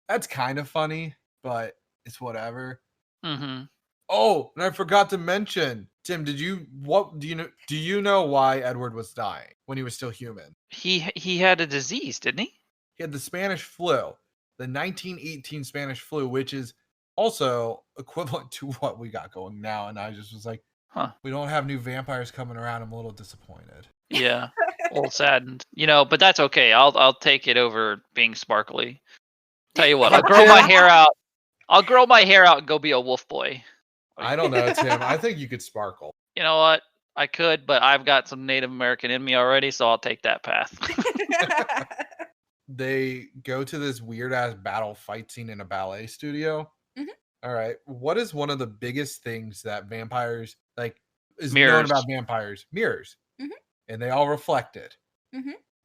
that's kind of funny, but it's whatever. Mm-hmm. Oh, and I forgot to mention, Tim, do you know why Edward was dying when he was still human? He had a disease, didn't he? He had the Spanish flu, the 1918 Spanish flu, which is also equivalent to what we got going now. And I just was like, we don't have new vampires coming around. I'm a little disappointed. Yeah, a little saddened, but that's okay. I'll take it over being sparkly. Tell you what, I'll grow my hair out. I'll grow my hair out and go be a wolf boy. I don't know, Tim. I think you could sparkle. You know what? I could, but I've got some Native American in me already, so I'll take that path. They go to this weird ass battle fight scene in a ballet studio. All right, what is one of the biggest things that vampires is known about vampires? Mirrors. And they all reflect it.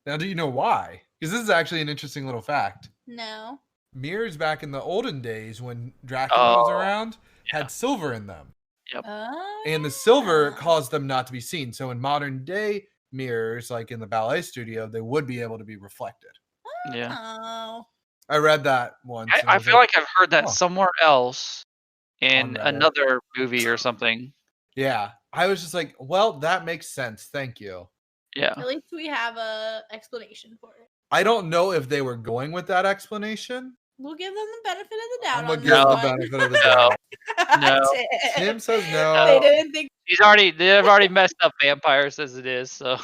Now, do you know why? Because this is actually an interesting little fact. No. Mirrors back in the olden days when Dracula was around had silver in them. Yep. And the silver caused them not to be seen. So in modern day mirrors, like in the ballet studio, they would be able to be reflected. Yeah. Oh. I read that once. I feel like I've heard that somewhere else. in Reddit. another movie or something. Yeah. I was just like, well, that makes sense. Thank you. Yeah. At least we have a explanation for it. I don't know if they were going with that explanation. We'll give them the benefit of the doubt I'm on gonna this give the one. benefit of the No. doubt. No. Tim says They no. didn't think. They've already messed up vampires as it is, so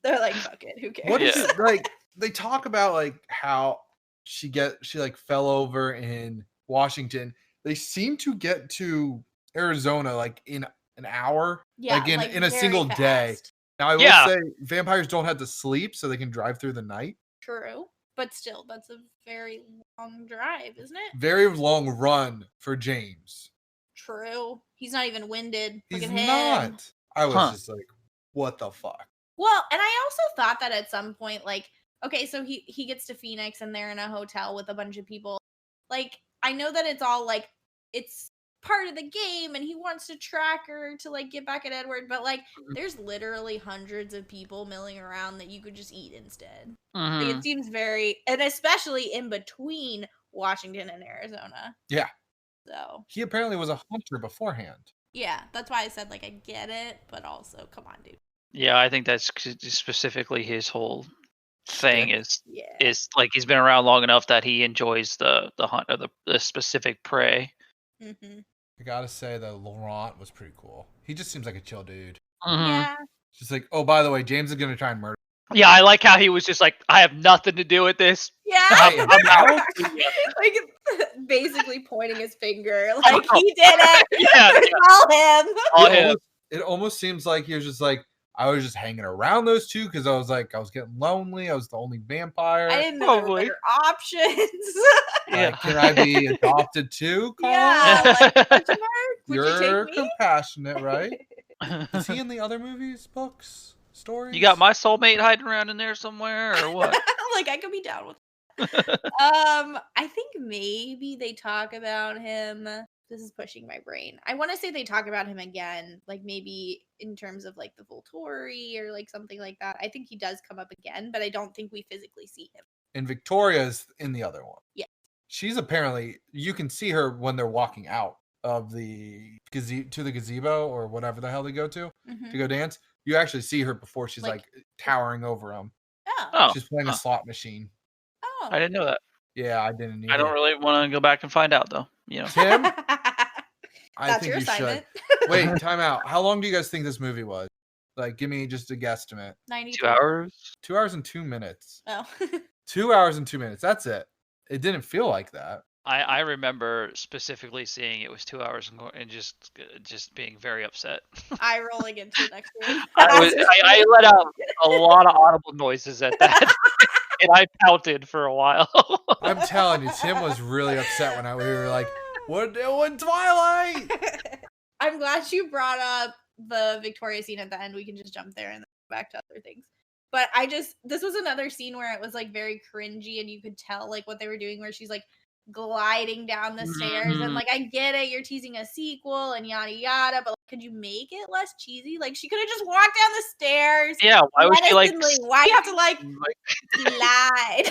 They're like, fuck it, who cares? What is Yeah. it like? They talk about like how she like fell over in Washington. They seem to get to Arizona like in an hour, Yeah, like in a very single day. fast. Now I will Yeah. say vampires don't have to sleep, so they can drive through the night. True, but still, that's a very long drive, isn't it? Very long run for James. True. He's not even winded. Look He's at him. not. I was Huh. just like, what the fuck? Well, and I also thought that at some point, like, okay, so he gets to Phoenix and they're in a hotel with a bunch of people. Like, I know that it's all like it's part of the game and he wants to track her to like get back at Edward, but like there's literally hundreds of people milling around that you could just eat instead. Like, Mhm. it seems very, and especially in between Washington and Arizona. Yeah. So He apparently was a hunter beforehand. yeah, that's why I said like I get it, but also come on, dude. Yeah, I think that's specifically his whole thing Yeah. is like he's been around long enough that he enjoys the hunt of the specific prey. Mm-hmm. I gotta say that Laurent was pretty cool. He just seems like a chill dude. Mhm. Yeah. Just like, oh, by the way, James is gonna try and murder. Yeah, I like how he was just like, I have nothing to do with this. Yeah. I am out. Like basically pointing his finger. Like he did it. Yeah, It's all him. all it, him. almost, it almost seems like he was just like, I was just hanging around those two because I was like, I was getting lonely. I was the only vampire. I didn't know there were Probably. better options. Yeah. Can I be adopted too, Colin? Yeah. Like, question mark? Would you You're take me? compassionate, right? Is he in the other movies, books, stories? You got my soulmate hiding around in there somewhere, or what? Like I could be down with I think maybe they talk about him. This is pushing my brain. I want to say they talk about him again, like maybe in terms of like the Volturi or like something like that. I think he does come up again, but I don't think we physically see him. And Victoria's in the other one. Yeah. She's apparently, you can see her when they're walking out of the gazebo or whatever the hell they go to Mhm. go dance. You actually see her before she's Like- like towering over them. Oh. Oh, She's playing a huh. slot machine. Oh. I didn't know that. Yeah, I didn't either. I don't really want to go back and find out though. You know. Tim, I That's think your you assignment. should. Wait, time out. How long do you guys think this movie was? Like, give me just a guesstimate. 92. 2 hours. 2 hours and 2 minutes. Oh. 2 hours and 2 minutes. That's it. It didn't feel like that. I remember specifically seeing it was 2 hours and just being very upset. Eye rolling into next room. I let out a lot of audible noises at that, and I pouted for a while. I'm telling you, Tim was really upset when we were like, "We're doing Twilight." I'm glad you brought up the Victoria scene at the end. We can just jump there and then go back to other things. But this was another scene where it was like very cringy and you could tell like what they were doing, where she's like gliding down the stairs and like, I get it, you're teasing a sequel and yada yada, but like, could you make it less cheesy? Like she could have just walked down the stairs. Yeah, why would she like? menacingly. Why do you have to like glide?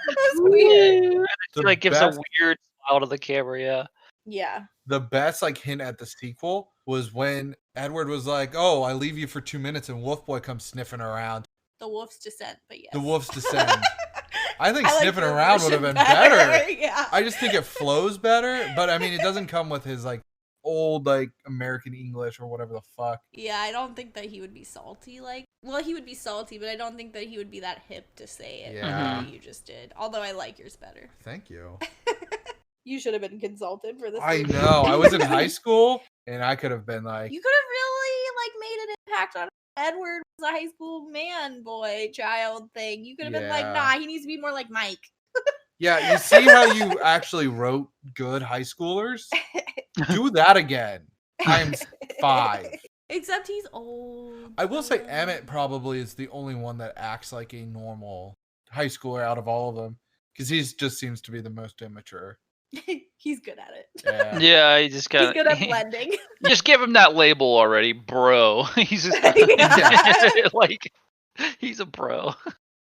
That's Yeah, weird. and The she like gives best- a weird smile to the camera. Yeah. Yeah. The best like hint at the sequel was when Edward was like, "Oh, I leave you for 2 minutes," and Wolf Boy comes sniffing around. The wolf's descent, but yes. The wolf's descend. I think like sniffing your around would have version been better. Yeah. I just think it flows better, but I mean, it doesn't come with his like old like American English or whatever the fuck. Yeah, I don't think that he would be salty. Well, he would be salty, but I don't think that he would be that hip to say it. Yeah. The way you just did. Although I like yours better. Thank you. You should have been consulted for this. I movie. know. I was in high school, and I could have been like, You could have really like made an impact on Edward was a high school man, boy, child thing. You could have been like, Yeah. nah, he needs to be more like Mike. yeah. You see how you actually wrote good high schoolers? Do that again times 5. Except he's old. I will say Emmett probably is the only one that acts like a normal high schooler out of all of them, because he just seems to be the most immature. He's good at it. Yeah. Yeah, he just He's kind good at of blending. just give him that label already, bro. He's just Yeah. like he's a bro.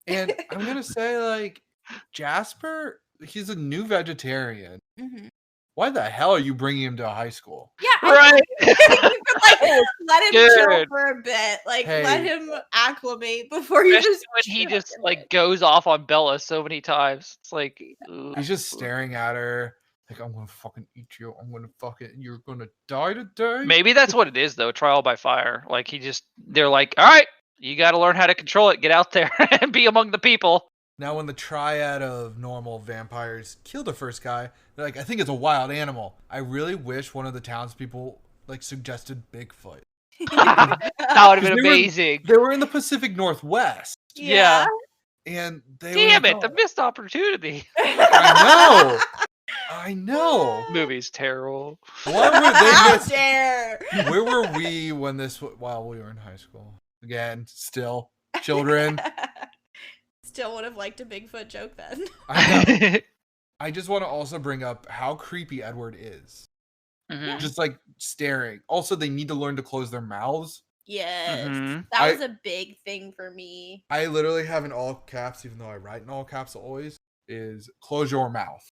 And I'm gonna say like Jasper, he's a new vegetarian. Mhm. why the hell are you bringing him to a high school? Yeah, Right. let him chill Dude. for a bit. Like, Hey. let him acclimate before you Especially just when he chuck just him like in. goes off on Bella so many times. It's like He's just staring at her like, I'm gonna fucking eat you. I'm gonna fucking, you're gonna die today. Maybe that's what it is though, trial by fire. Like they're like, all right, you got to learn how to control it. Get out there and be among the people. Now, when the triad of normal vampires kill the first guy, they're like, I think it's a wild animal. I really wish one of the townspeople like suggested Bigfoot. That would have been 'Cause amazing. They were in the Pacific Northwest, Yeah. and they Damn were it, like, the "Oh, missed opportunity. I know. Movie's terrible. What were they How miss- dare! Where were we when while we were in high school? Again, still children. Still would have liked a Bigfoot joke then. I know. I just want to also bring up how creepy Edward is. Mhm. Just like staring. Also, they need to learn to close their mouths. Yes. Mhm. That was a big thing for me. I literally have in all caps, even though I write in all caps always, is close your mouth.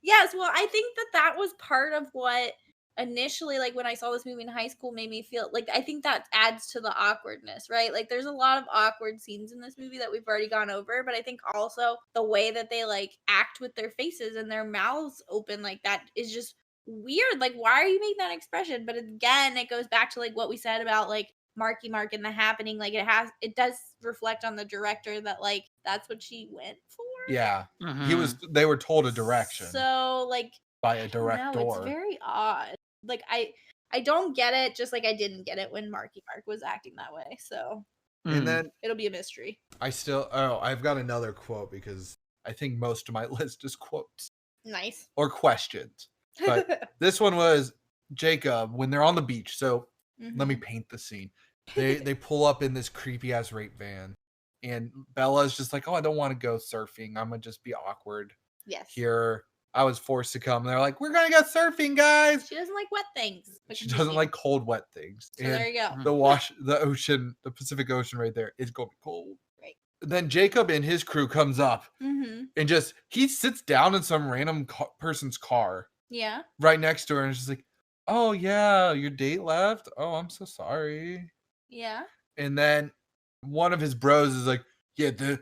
Yes, well, I think that was part of what initially, like when I saw this movie in high school, made me feel like I think that adds to the awkwardness, right? Like there's a lot of awkward scenes in this movie that we've already gone over, but I think also the way that they like act with their faces and their mouths open like that is just weird. Like, why are you making that expression? But again, it goes back to like what we said about like Marky Mark and The Happening. Like it does reflect on the director that like that's what she went for. Yeah. Mhm. They were told a direction So like by a no, director. it's very odd. Like I don't get it, just like I didn't get it when Marky Mark was acting that way. So And then it'll be a mystery. I've got another quote because I think most of my list is quotes Nice. or questions. But this one was Jacob when they're on the beach. So let me paint the scene. They pull up in this creepy ass rape van, and Bella's just like, "Oh, I don't want to go surfing. I'm gonna just be awkward Yes. here. I was forced to come." And they're like, "We're gonna go surfing, guys." She doesn't like wet things. but She continue. doesn't like cold, wet things. So And there you go. the ocean, the Pacific Ocean, right there is gonna be cold. Right. Then Jacob and his crew comes up Mm-hmm. and he sits down in some random person's car Yeah. right next to her, and she's like, "Oh yeah, your date left. Oh, I'm so sorry." Yeah. And then one of his bros is like, "Yeah, the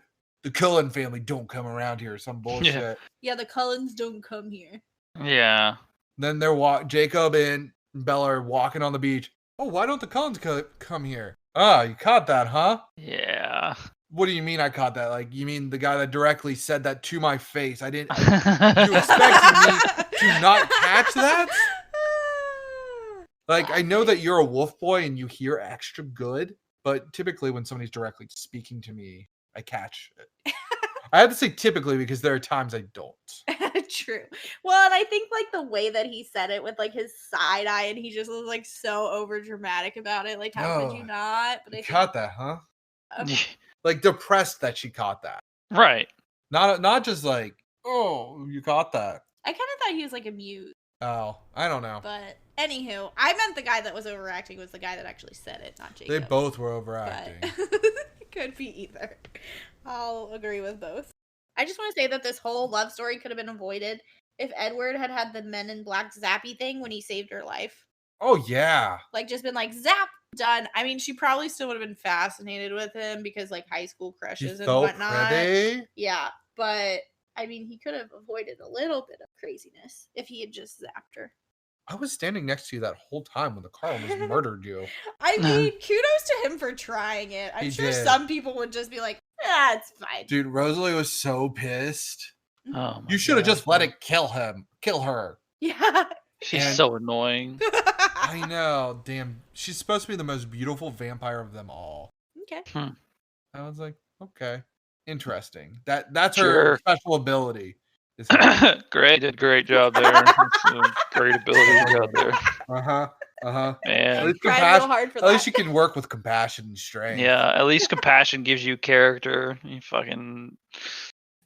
Cullen family don't come around here," or some bullshit. Yeah, the Cullens don't come here. Yeah. Then Jacob and Bella are walking on the beach. "Oh, why don't the Cullens come here?" "Ah, you caught that, huh?" Yeah. "What do you mean I caught that? Like, you mean the guy that directly said that to my face? You expected me to not catch that? Like, I know that you're a wolf boy and you hear extra good, but typically when somebody's directly speaking to me, I catch it." I have to say typically because there are times I don't. True. Well, and I think like the way that he said it with like his side eye, and he just was like so over dramatic about it. Like, how could you Oh, not? But You I caught that, huh? think, Like, depressed that she caught that. Right. Not just like, "Oh, you caught that." I kind of thought he was like amused. Oh, I don't know. But anywho, I meant the guy that was overacting was the guy that actually said it, not Jacob. They both were But overacting. it could be either. I'll agree with both. I just want to say that this whole love story could have been avoided if Edward had had the Men in Black zappy thing when he saved her life. Oh yeah. Like, just been like, zap, done. I mean, she probably still would have been fascinated with him because, like, high school She's crushes and so whatnot. pretty. Yeah, but I mean, he could have avoided a little bit of craziness if he had just zapped her. I was standing next to you that whole time when the car almost murdered you. I mean, kudos to him for trying it. I'm He sure did. some people would just be like, ah, it's fine. Dude, Rosalie was so pissed. Oh, my You should have God. just let it kill her. Yeah. She's And- so annoying. I know, damn. She's supposed to be the most beautiful vampire of them all. Okay. I was like, okay, interesting. That's Sure. her special ability. is her- Great, did a great job there. That's a great ability you got there, Uh-huh. At man. least, Tried real hard for at least that. you can work with compassion and strength. Yeah, at least compassion gives you character. You fucking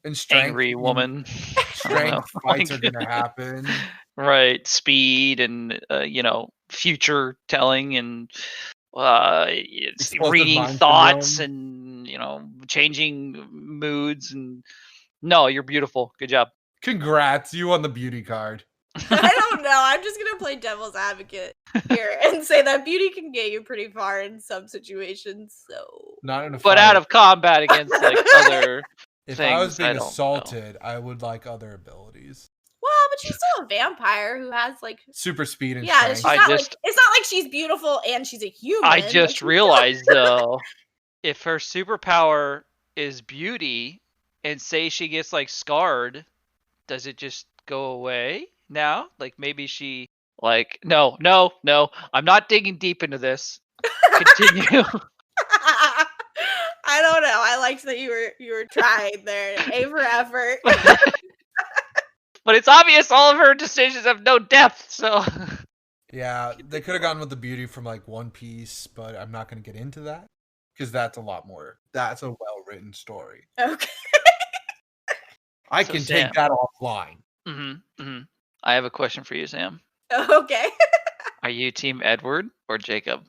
And strength. angry woman. Strength fights are Like- gonna happen. Right, speed and future telling and Explosive reading mind thoughts syndrome. and changing moods and no, you're beautiful. Good job. Congrats, you won the beauty card. I don't know. I'm just gonna play devil's advocate here and say that beauty can get you pretty far in some situations. So, Not in a But fight. out of combat against like other If things, I was being don't know. assaulted, I would like other abilities. well, but she's still a vampire who has like, Super speed and yeah, strength. she's I not just- like it's not like she's beautiful and she's a human. I like, just she's realized though, if her superpower is beauty, and say she gets like scarred, does it just go away now? Like maybe she like no. I'm not digging deep into this. Continue. I don't know. I liked that you were trying there. A for effort. But it's obvious all of her decisions have no depth, so Yeah, they could have gone with the beauty from like One Piece, but I'm not going to get into that because that's a lot more. That's a well-written story. Okay. I So, can Sam. take that offline. I have a question for you, Sam. Okay. Are you team Edward or Jacob?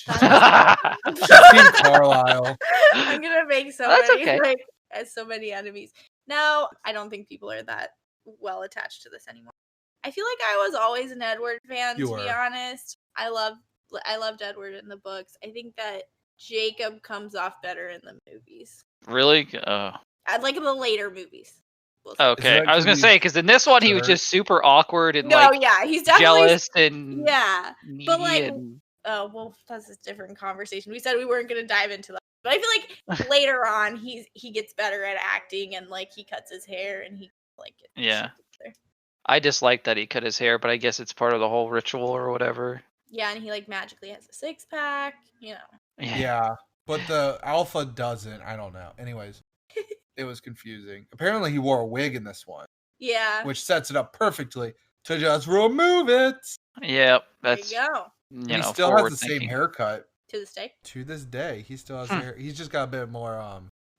That That's is- Team Carlisle. I'm gonna make so That's many okay. so many enemies. No, I don't think people are that well attached to this anymore. I feel like I was always an Edward fan, You to be were. honest. I loved Edward in the books. I think that Jacob comes off better in the movies. really? I like the later movies. We'll say. Okay. that I was 'cause gonna he's say because in this one he was short? just super awkward and No, like yeah, he's definitely jealous and yeah. needy But, like, and Oh, well, that's a different conversation. We said we weren't going to dive into that. But I feel like later on he gets better at acting and like he cuts his hair and he like gets Yeah. there. I dislike that he cut his hair, but I guess it's part of the whole ritual or whatever. Yeah, and he like magically has a six pack, you know. Yeah, but the alpha doesn't. I don't know. Anyways, it was confusing. Apparently, he wore a wig in this one, Yeah. which sets it up perfectly to just remove it. Yep, There that's you go. you And know he still has forward the same thinking. haircut To this day. to this day. He still has hair. He's just got a bit more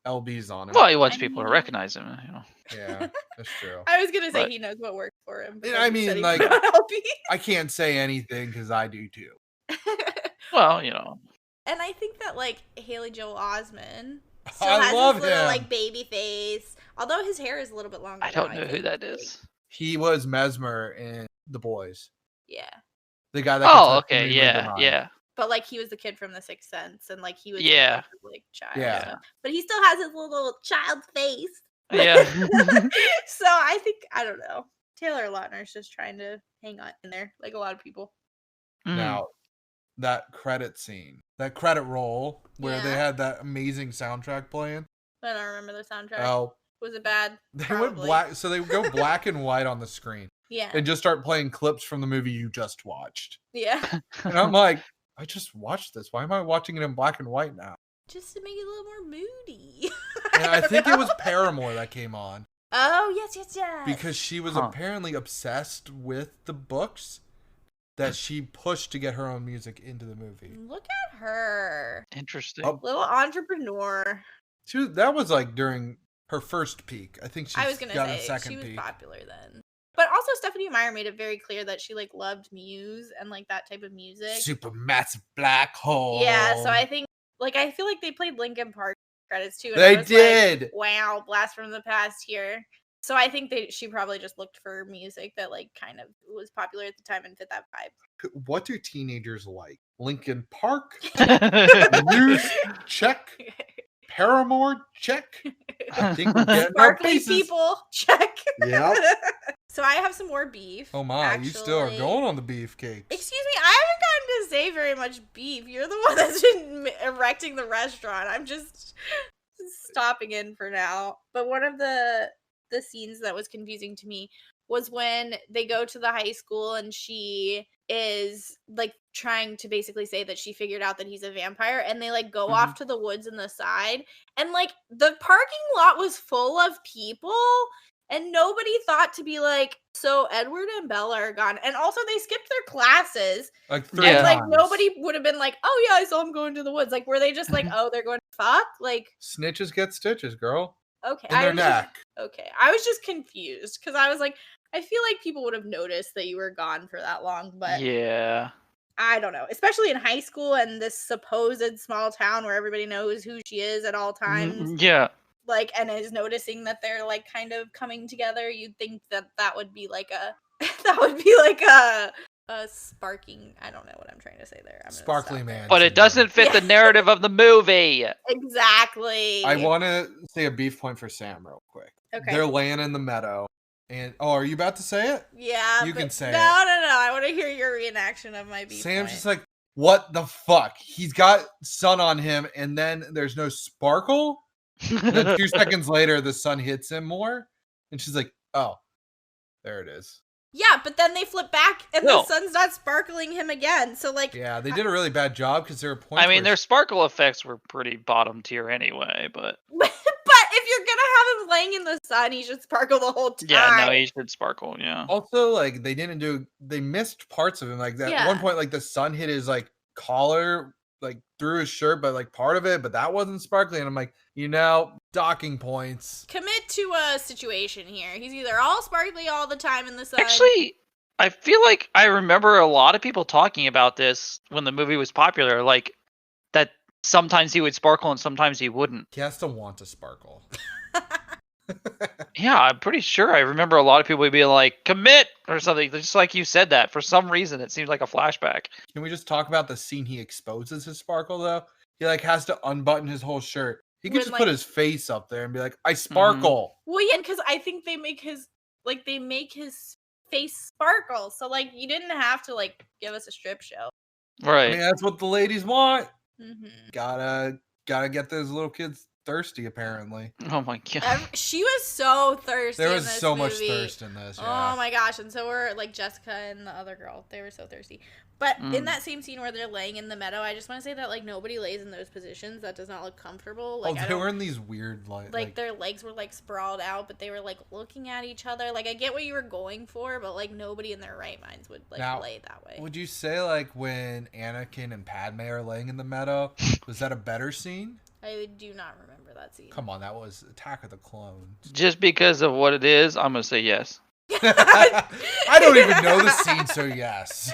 lbs on him. Well, he wants I people to mean- recognize him. You know. Yeah, that's true. I was gonna say But- he knows what works for him. Yeah, then I you mean, said he like- put on LP. I can't say anything because I do too. Well, you know. And I think that like Haley Joel Osment still I has love his little him. like baby face. Although his hair is a little bit longer. I don't now, know who think. that is. He was Mesmer in The Boys. Yeah. The guy that. Oh, gets okay, read yeah, Lincoln on. yeah. But like he was the kid from The Sixth Sense, and like he was Yeah. like child. Yeah. So. But he still has his little child face. Yeah. So I think I don't know. Taylor Lautner's just trying to hang on in there, like a lot of people. Mm. Now, that credit scene, that credit roll where they Yeah. had that amazing soundtrack playing. I don't remember the soundtrack. Oh, Was it bad? they Probably. went black. So they would go black and white on the screen Yeah. and just start playing clips from the movie you just watched. Yeah. And I'm like, I just watched this. Why am I watching it in black and white now? Just to make it a little more moody. And I think it was Paramore that came on Oh yes. because she was Huh. apparently obsessed with the books that she pushed to get her own music into the movie. Look at her. Interesting. Oh. Little entrepreneur. That was like during her first peak. I think she I was gonna got a say second she was peak. popular then. But also Stephanie Meyer made it very clear that she like loved Muse and like that type of music. Supermassive black hole. Yeah, so I think like I feel like they played Linkin Park credits too. And They I was like, did. wow, blast from the past here. So I think she probably just looked for music that like kind of was popular at the time and fit that vibe. What do teenagers like? Linkin Park? News? Check. Paramore? Check. I think we're getting our Sparkly faces. people, check. Yep. So I have some more beef. Oh my, you still are actually. going on the beefcakes. Excuse me, I haven't gotten to say very much beef. You're the one that's been erecting the restaurant. I'm just stopping in for now. But one of the scenes that was confusing to me was when they go to the high school and she is like trying to basically say that she figured out that he's a vampire, and they like go off to the woods in the side, and like the parking lot was full of people. And nobody thought to be like, so Edward and Bella are gone. And also they skipped their classes. Like 3 Yeah. And like times. nobody would have been like, oh yeah, I saw him going to the woods. Like were they just like, oh, they're going to fuck? Like, Snitches get stitches, girl. okay. In their was just- neck. okay. I was just confused because I was like, I feel like people would have noticed that you were gone for that long, but Yeah. I don't know. Especially in high school and this supposed small town where everybody knows who she is at all times. Yeah. like, and is noticing that they're like kind of coming together, you'd think that would be like a that would be like a sparking. I don't know what I'm trying to say there. I'm gonna Sparkly stop man. there. But it doesn't fit the narrative of the movie. Exactly. I want to say a beef point for Sam real quick. Okay. They're laying in the meadow, and are you about to say it? Yeah, You but can say no, it. no. I want to hear your reenaction of my beef Sam's point. just like, what the fuck? He's got sun on him, and then there's no sparkle. And then 2 seconds later, the sun hits him more, and she's like, oh, there it is. Yeah, but then they flip back, and No. the sun's not sparkling him again. So like, Yeah, they did a really bad job because there were points. I mean, where their sparkle effects were pretty bottom tier anyway, but but if you're gonna have him laying in the sun, he should sparkle the whole time. yeah, no, he should sparkle, yeah. also, like, they missed parts of him. Like that at one Yeah. point, like the sun hit his like collar, like through his shirt, but like part of it, but that wasn't sparkling. And I'm like, docking points. Commit to a situation here. He's either all sparkly all the time in the sun. Actually, I feel like I remember a lot of people talking about this when the movie was popular, like that sometimes he would sparkle and sometimes he wouldn't. He has to want to sparkle. Yeah, I'm pretty sure I remember a lot of people being like, commit or something, just like you said that. For some reason, it seems like a flashback. Can we just talk about the scene he exposes his sparkle though? He like has to unbutton his whole shirt. He could When, just like- put his face up there and be like, I sparkle. Well, yeah, because I think they make his face sparkle. So like, you didn't have to like give us a strip show. Right. I mean, that's what the ladies want. Mm-hmm. Gotta get those little kids thirsty, apparently. Oh my god. She was so thirsty. There in was this so much movie. thirst in this. Oh Yeah. my gosh, and so were like Jessica and the other girl. They were so thirsty. But in that same scene where they're laying in the meadow, I just want to say that like nobody lays in those positions. That does not look comfortable. Like They were in these weird like their legs were like sprawled out, but they were like looking at each other. Like I get what you were going for, but like nobody in their right minds would like Now, lay that way. Would you say like when Anakin and Padme are laying in the meadow, was that a better scene? I do not remember that scene. Come on, that was Attack of the Clones. Just because of what it is, I'm gonna say yes. I don't even know the scene, so yes.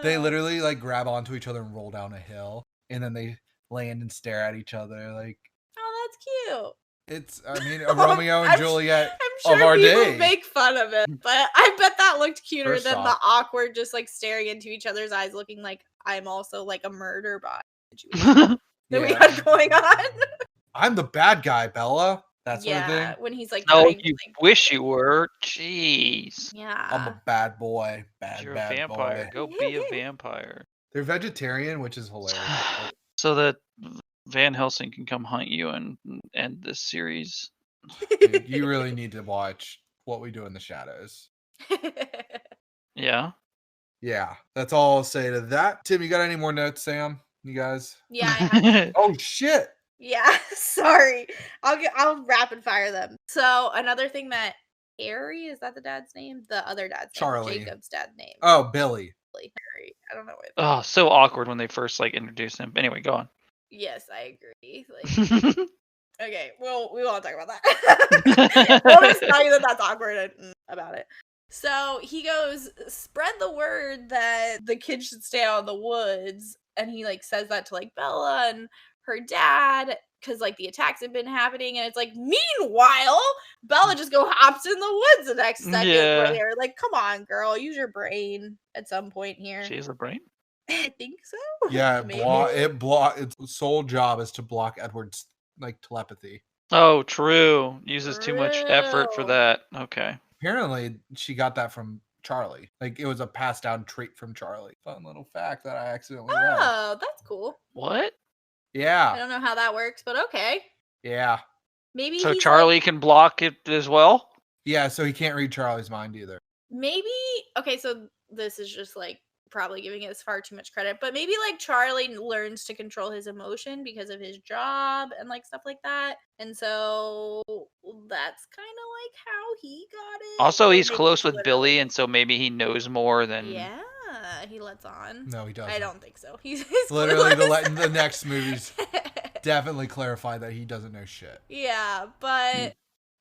They literally like grab onto each other and roll down a hill, and then they land and stare at each other. Like, oh, that's cute. it's, I mean, a Romeo and Juliet I'm of sure our people day. make fun of it, but I bet that looked cuter First than off- the awkward, just like staring into each other's eyes, looking like I'm also like a murder bot situation that we Yeah. had going on. I'm the bad guy, Bella. That sort of thing. when he's like, No, trying to, you like, wish you were. Jeez. yeah. I'm a bad boy. Bad, You're a bad vampire. boy. Go be a vampire. They're vegetarian, which is hilarious. So that Van Helsing can come hunt you and end this series. Dude, you really need to watch What We Do in the Shadows. Yeah. Yeah, that's all I'll say to that. Tim, you got any more notes, Sam? You guys? Yeah, I have Oh shit! Yeah, sorry. I'll rapid fire them. So another thing that Harry, is that the dad's name? The other dad's Charlie. name. Jacob's dad's name. Oh, Billy. Harry. I don't know what. Oh, so awkward when they first like introduced him. Anyway, go on. Yes, I agree. Like, okay, well, we won't talk about that. We'll just tell you that that's awkward about it. So he goes, spread the word that the kids should stay out of the woods, and he like says that to like Bella and her dad, because like the attacks have been happening, and it's like, meanwhile, Bella just hops in the woods the next second. Yeah. Where they're like, come on, girl, use your brain at some point here. She has a brain. I think so. Yeah, Maybe. its sole job is to block Edward's like telepathy. Oh, true. Uses too much effort for True. that. Okay. Apparently, she got that from Charlie. Like it was a passed down trait from Charlie. Fun little fact that I accidentally read. Oh, that's cool. What? I Yeah, don't know how that works, but okay. yeah, Maybe So he's Charlie can block it as well? yeah. So he can't read Charlie's mind either. maybe okay, so this is just like probably giving it far too much credit, but maybe like Charlie learns to control his emotion because of his job and like stuff like that, and so that's kind of like how he got it. Also, Or he's maybe close with literally- Billy, and so maybe he knows more than. Yeah, he lets on. No, he doesn't. I don't think so. He's Literally, clueless. the next movies definitely clarify that he doesn't know shit. Yeah, but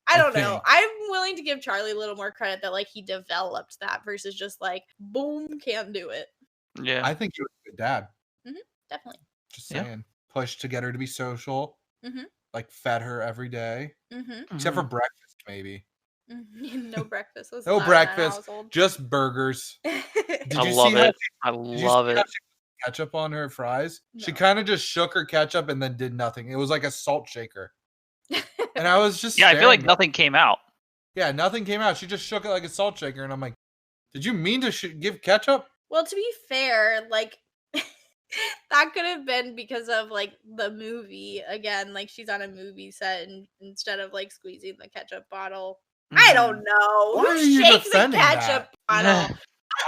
I don't know. think. I'm willing to give Charlie a little more credit that like he developed that versus just like boom, can't do it. Yeah. I think he was a good dad. Definitely. Just Yeah. saying. Push to get her to be social. Mhm. like fed her every day, Mm-hmm. except for breakfast, maybe. No breakfast was No allowed in that breakfast, household. just burgers. Did I you love see how it. she, I did you see love how it. she put ketchup on her fries? She No. kind of just shook her ketchup and then did nothing. It was like a salt shaker. And I was just Yeah, I feel like staring at nothing came out. Yeah, nothing came out. She just shook it like a salt shaker, and I'm like, "Did you mean to give ketchup?" Well, to be fair, like that could have been because of like the movie again. Like she's on a movie set, and instead of like squeezing the ketchup bottle, I don't know. Why Who are you shakes a defending ketchup that? bottle?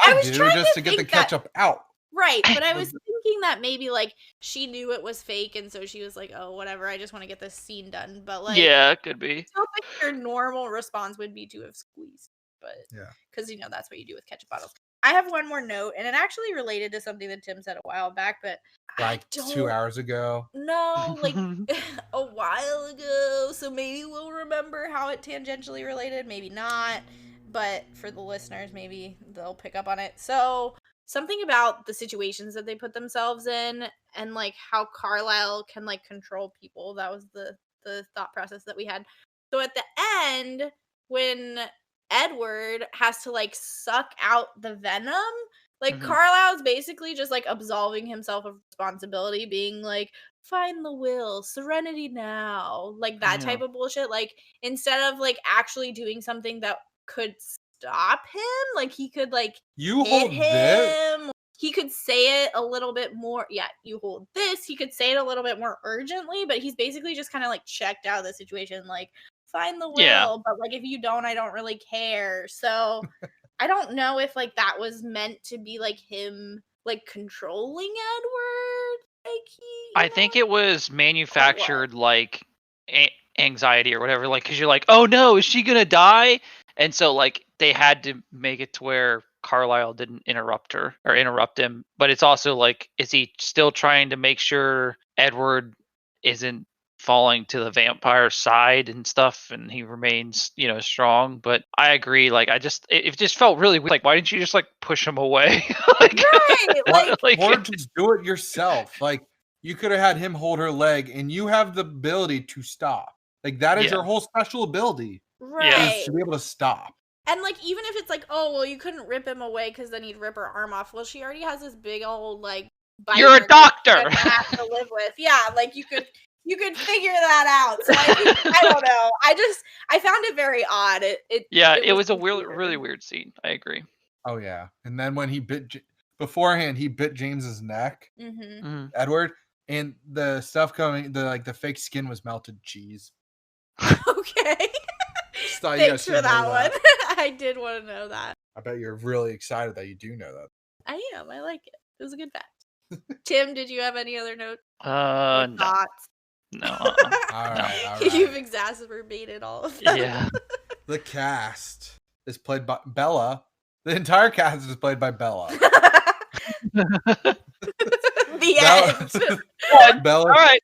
I was do trying just to to get the think that ketchup out. right, but I was thinking that maybe like she knew it was fake, and so she was like, "Oh, whatever. I just want to get this scene done." But like, Yeah, it could be. I feel like your normal response would be to have squeezed, but Yeah. because that's what you do with ketchup bottles. I have one more note, and it actually related to something that Tim said a while back, but Like 2 hours ago. no, like a while ago. So maybe we'll remember how it tangentially related, maybe not. But for the listeners, maybe they'll pick up on it. So something about the situations that they put themselves in, and like how Carlisle can like control people. That was the thought process that we had. So at the end, when Edward has to like suck out the venom, like Carlisle's basically just like absolving himself of responsibility, being like, find the will, serenity now, like that type of bullshit. Like instead of like actually doing something that could stop him, like he could like You hit hold this. him. He could say it a little bit more. Yeah, you hold this. He could say it a little bit more urgently, but he's basically just kind of like checked out of the situation, like find the will, Yeah. but like if you don't, I don't really care. So I don't know if like that was meant to be like him like controlling Edward. Like I think it was manufactured like anxiety or whatever, like because you're like, oh no, is she gonna die? And so like they had to make it to where Carlisle didn't interrupt her or interrupt him, but it's also like, is he still trying to make sure Edward isn't falling to the vampire side and stuff, and he remains, strong? But I agree, like it just felt really weird. Like, why didn't you just like push him away? Like, right, or just do it yourself. Like you could have had him hold her leg, and you have the ability to stop. Like that is your whole special ability, is to be able to stop. And like even if it's like, oh well, you couldn't rip him away because then he'd rip her arm off. Well, she already has this big old like bite. You're a doctor. Have to live with. Yeah, like you could figure that out. So I don't know. I found it very odd. It was a really weird scene. I agree. Oh yeah, and then when he beforehand, he bit James's neck, Edward, and the stuff coming, the fake skin was melted cheese. Okay. Thanks for that one. I did want to know that. I bet you're really excited that you do know that. I am. I like it. It was a good fact. Tim, did you have any other notes? No. Thoughts? No. All right. You've exacerbated all of them. Yeah. The cast is played by Bella. The entire cast is played by Bella. The end. Bella. All right.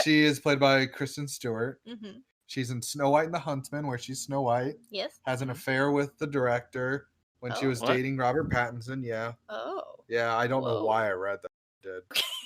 She is played by Kristen Stewart. Mm-hmm. She's in Snow White and the Huntsman, where she's Snow White. Yes. Has an affair with the director when she was dating Robert Pattinson. Yeah. Oh. Yeah, I don't know why I read that.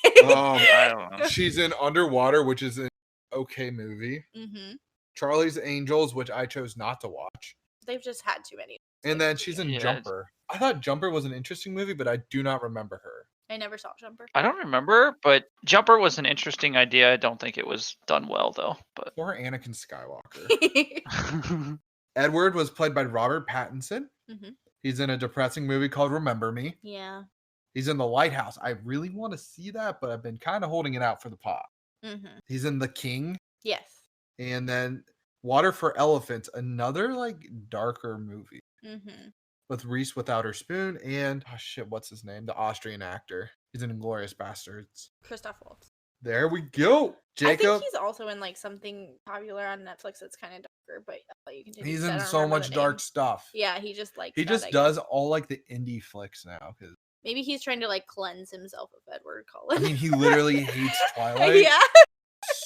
I don't know. She's in Underwater, which is an okay movie. Mm-hmm. Charlie's Angels, which I chose not to watch. They've just had too many. And then she's in Jumper. I thought Jumper was an interesting movie, but I do not remember her. I never saw Jumper. I don't remember, but Jumper was an interesting idea. I don't think it was done well, though. But Poor Anakin Skywalker. Edward was played by Robert Pattinson. Mm-hmm. He's in a depressing movie called Remember Me. Yeah. He's in The Lighthouse. I really want to see that, but I've been kind of holding it out for the pop. Mm-hmm. He's in The King. Yes. And then Water for Elephants, another like darker movie. Mm-hmm. With Reese Witherspoon and what's his name? The Austrian actor. He's in Inglourious Bastards. Christoph Waltz. There we go. Jacob. I think he's also in like something popular on Netflix that's kind of darker, but I'll let you continue. He's in so much dark stuff. Yeah, he just like does all like the indie flicks now. Cause maybe he's trying to like cleanse himself of Edward Cullen. I mean, he literally hates Twilight. Yeah.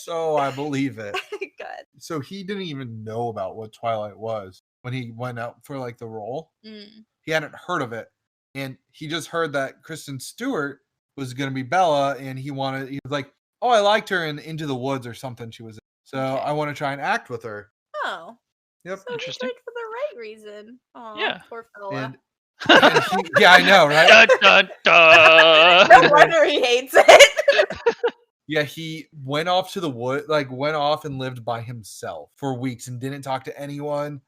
So I believe it. Good. So he didn't even know about what Twilight was when he went out for like the role. He hadn't heard of it, and he just heard that Kristen Stewart was going to be Bella, and he was like, oh, I liked her in Into the Woods or something she was in. So Okay. I want to try and act with her. Oh. Yep. So he Interesting. tried for the right reason. Oh, Yeah. poor fella. And yeah, I know, right? Dun, dun, dun. No wonder he hates it. Yeah, he went off to the wood, like went off and lived by himself for weeks and didn't talk to anyone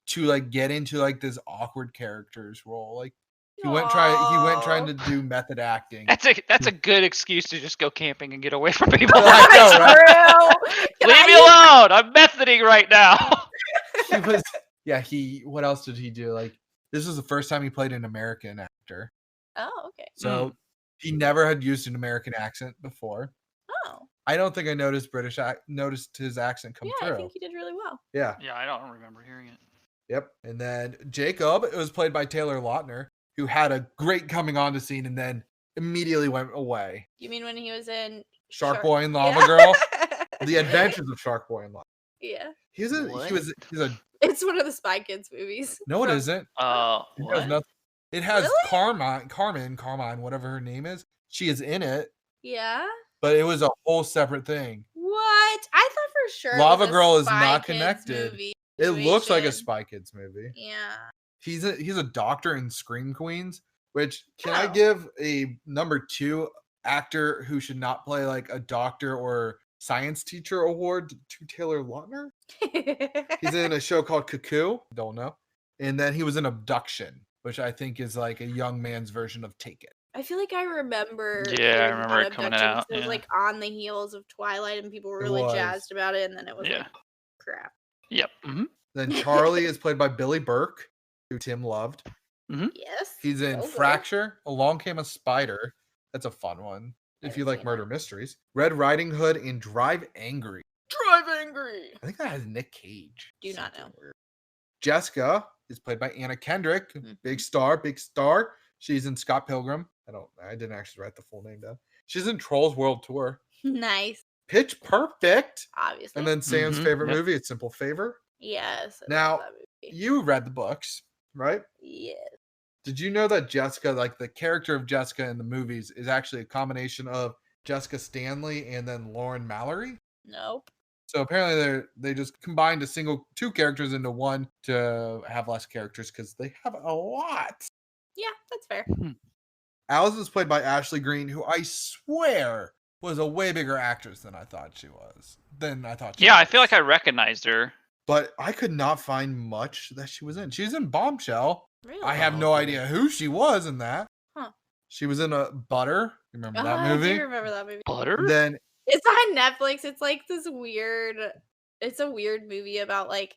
to like get into like this awkward characters role. Like he went trying to do method acting. That's a good excuse to just go camping and get away from people. I know, right? True. Leave me alone. I'm methoding right now. What else did he do? Like this was the first time he played an American actor. Oh, okay. So he never had used an American accent before. Oh. I don't think I noticed noticed his accent come through. I think he did really well. Yeah. Yeah, I don't remember hearing it. Yep. And then Jacob, it was played by Taylor Lautner, who had a great coming on to scene and then immediately went away. You mean when he was in Shark Boy and Lava Girl? The Adventures of Shark Boy and Lava. Yeah. He's a It's one of the Spy Kids movies. no, it isn't. It has What? nothing. It has Really? Carmine, whatever her name is. She is in it, Yeah. but it was a whole separate thing. What? I thought for sure Lava it was a Girl is Spy not Kids connected. movie It looks like a situation. Spy Kids movie. Yeah. He's a doctor in Scream Queens, which can I Oh. give a number 2 actor who should not play like a doctor or science teacher award to Taylor Lautner? He's in a show called Cuckoo, don't know. And then he was in Abduction, which I think is like a young man's version of Take It. I feel like I remember. Yeah, I hearing remember about it coming Abduction, out, 'cause It was yeah. like on the heels of Twilight, and people were really was. jazzed about it, and then it was Yeah. like crap. Yep. Then Charlie is played by Billy Burke, who Tim loved. Yes. He's in so good. Fracture, Along Came a Spider. That's a fun one. If you like seen murder mysteries. Red Riding Hood and Drive Angry. Drive Angry. I think that has Nick Cage. Do not Something know. weird. Jessica is played by Anna Kendrick. Mhm. Big star. She's in Scott Pilgrim. I didn't actually write the full name down. She's in Trolls World Tour. Nice. Pitch Perfect. Obviously. And then Sam's Mhm, favorite yep. movie, It's Simple Favor. yes. I Now, love that movie. You read the books, right? Yes. Did you know that Jessica, like the character of Jessica in the movies, is actually a combination of Jessica Stanley and then Lauren Mallory? Nope. So apparently they just combined two characters into one to have less characters because they have a lot. Yeah, that's fair. Alice was played by Ashley Greene, who I swear was a way bigger actress than I thought she was. Yeah, I feel like I recognized her. But I could not find much that she was in. She was in Bombshell. Really? I have no idea who she was in that. Huh. She was in a Butter. Remember that I movie? do remember that movie. Butter? Then It's on Netflix. It's like this weird. It's a weird movie about like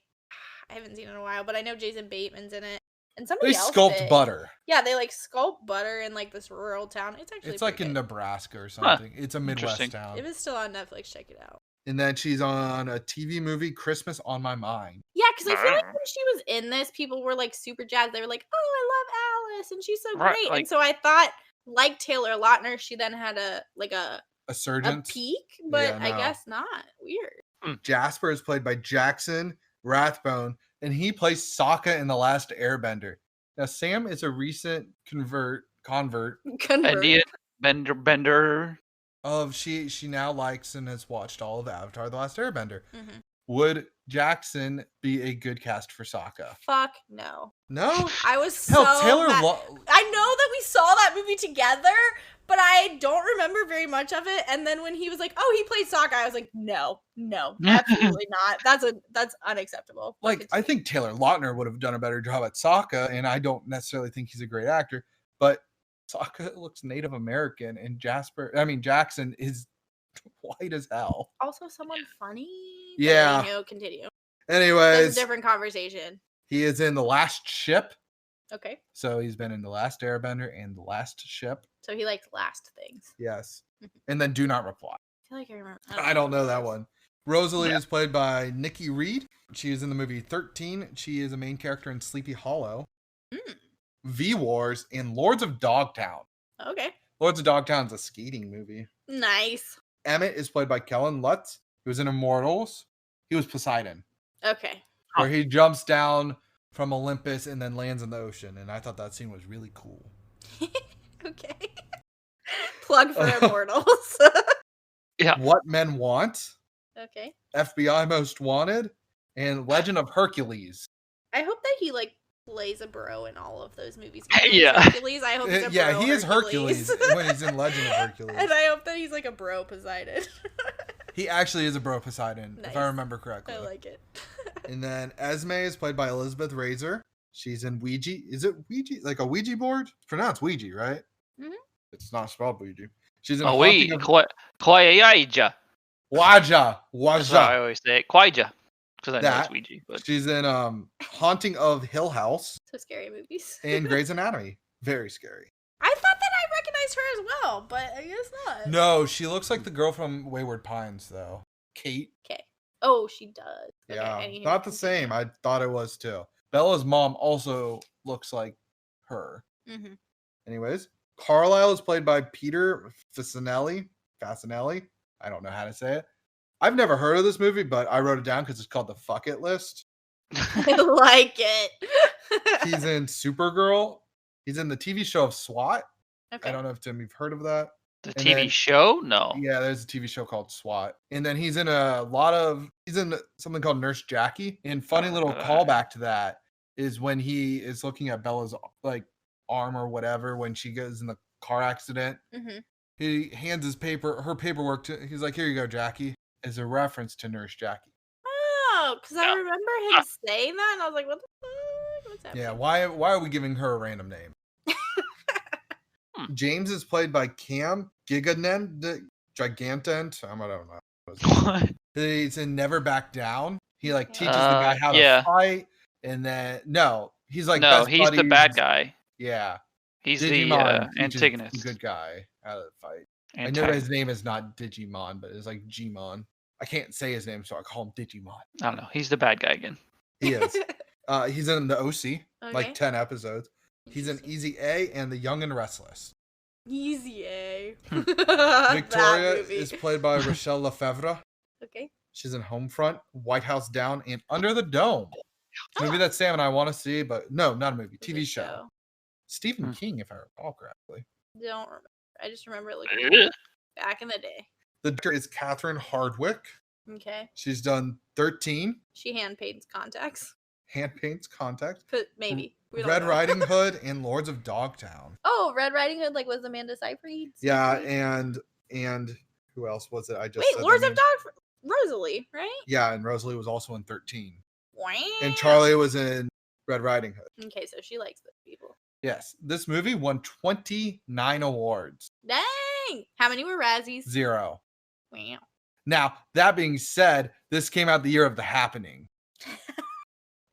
I haven't seen it in a while, but I know Jason Bateman's in it, and somebody they else sculpt did. butter. Yeah, they like sculpt butter in like this rural town. It's actually It's like pretty in good. Nebraska or something. It's a Midwest Interesting. town. If it's still on Netflix, check it out. And then she's on a TV movie, Christmas on My Mind. Yeah, because I feel like when she was in this, people were like super jazzed. They were like, "Oh, I love Alice, and she's so Right, great." like- and so I thought, like Taylor Lautner, she then had a Surgeon. peak, but Yeah, I no. guess not. Weird. Jasper is played by Jackson Rathbone, and he plays Sokka in The Last Airbender. Now, Sam is a recent convert Convert. Indian Bender. she now likes and has watched all of Avatar: The Last Airbender. Mhm. Would Jackson be a good cast for Sokka? Fuck no. No. I was Hell, so Taylor. mad. I know that we saw that movie together, but I don't remember very much of it. And then when he was like, "Oh, he played Sokka," I was like, "No, absolutely not. That's unacceptable." But Like, I think Taylor Lautner would have done a better job at Sokka, and I don't necessarily think he's a great actor, but Sokka looks Native American, and Jackson is white as hell. also someone funny. But Yeah. Continue. That's Anyways, a different conversation. he is in The Last Ship, Okay, so he's been in The Last Airbender and The Last Ship. so he likes last things. Yes, and then Do Not Reply. I feel like I remember. I don't know that this. one. Rosalie is played by Nikki Reed. She is in the movie 13. She is a main character in Sleepy Hollow, V Wars, and Lords of Dogtown. Okay, Lords of Dogtown is a skating movie. nice. Emmett is played by Kellen Lutz, who was in Immortals. He was Poseidon, Okay, where he jumps down from Olympus and then lands in the ocean. And I thought that scene was really cool. okay. Plug for Immortals. Yeah. What Men Want, Okay. FBI Most Wanted, and Legend of Hercules. I hope that he like plays a bro in all of those movies. When he is Yeah. Hercules, I hope he's a Yeah, bro he is Hercules when he's in Legend of Hercules. And I hope that he's like a bro Poseidon. He actually is a bro Poseidon, if I Nice. remember correctly. I like it. And then Esme is played by Elizabeth Razor. She's in Ouija. Is it Ouija? Like a Ouija board? It's pronounced Ouija, right? Mhm. It's not spelled Ouija. She's in Oh, wait. Haunting of Kwaija. Waja. That's how I Waja. always say it. Kwaija. Because I know That. it's Ouija. But She's in Haunting of Hill House So scary movies. and Grey's Anatomy. Very scary. I thought that I recognized her as well, but I guess not. No, she looks like the girl from Wayward Pines, though. Kate. Okay. Oh, she does. Okay, Yeah, I need to not the continue. same. I thought it was too. Bella's mom also looks like her. Mhm. Anyways, Carlisle is played by Peter Fasinelli. Fasinelli. I don't know how to say it. I've never heard of this movie, but I wrote it down because it's called The Fuck It List. I like it. He's in Supergirl. He's in the TV show of SWAT. Okay. I don't know if Tim, you've heard of that. the And TV then- show? No. Yeah, there's a TV show called SWAT. And then he's in something called Nurse Jackie. And funny little callback to that is when he is looking at Bella's like arm or whatever when she goes in the car accident. Mm-hmm. He hands her paperwork to. He's like, "Here you go, Jackie," as a reference to Nurse Jackie. Oh, because I Yeah. remember him saying that, and I was like, "What the fuck? What's happening?" Yeah, why are we giving her a random name? James is played by Cam Giganent, Gigantent. I don't know. What? He's in Never Back Down. He like teaches the Uh, guy how yeah. to fight, and then he's like No, best he's the bad buddies. guy. Yeah, He's Digimon the teaches antagonist. the good guy how to fight. I know Antagonist. his name is not Digimon, but it's like Gmon. I can't say his name, so I call him Digimon. I don't know. He's the bad guy again. He is. He's in the OC, Okay. like 10 episodes. He's in Easy A and The Young and Restless. Easy A. Victoria That movie. is played by Rochelle Lefevre. Okay. She's in Homefront, White House Down, and Under the Dome. Movie that Sam and I want to see, but no, not a movie. TV show. Stephen King, if I recall correctly. Don't remember. I just remember it looking Ugh. cool back in the day. The director is Catherine Hardwick. Okay. She's done 13, She hand paints contacts. Hand Paints Contact, Maybe. We don't Red know. Riding Hood, and Lords of Dogtown. Oh, Red Riding Hood, like was Amanda Seyfried? Yeah, Seyfried? and who else was it? I just Wait, said Lords their of name. Rosalie, right? Yeah, and Rosalie was also in 13. Wow. And Charlie was in Red Riding Hood. Okay, so she likes those people. Yes, this movie won 29 awards. Dang! How many were Razzies? 0. Wow. Now, that being said, this came out the year of The Happening.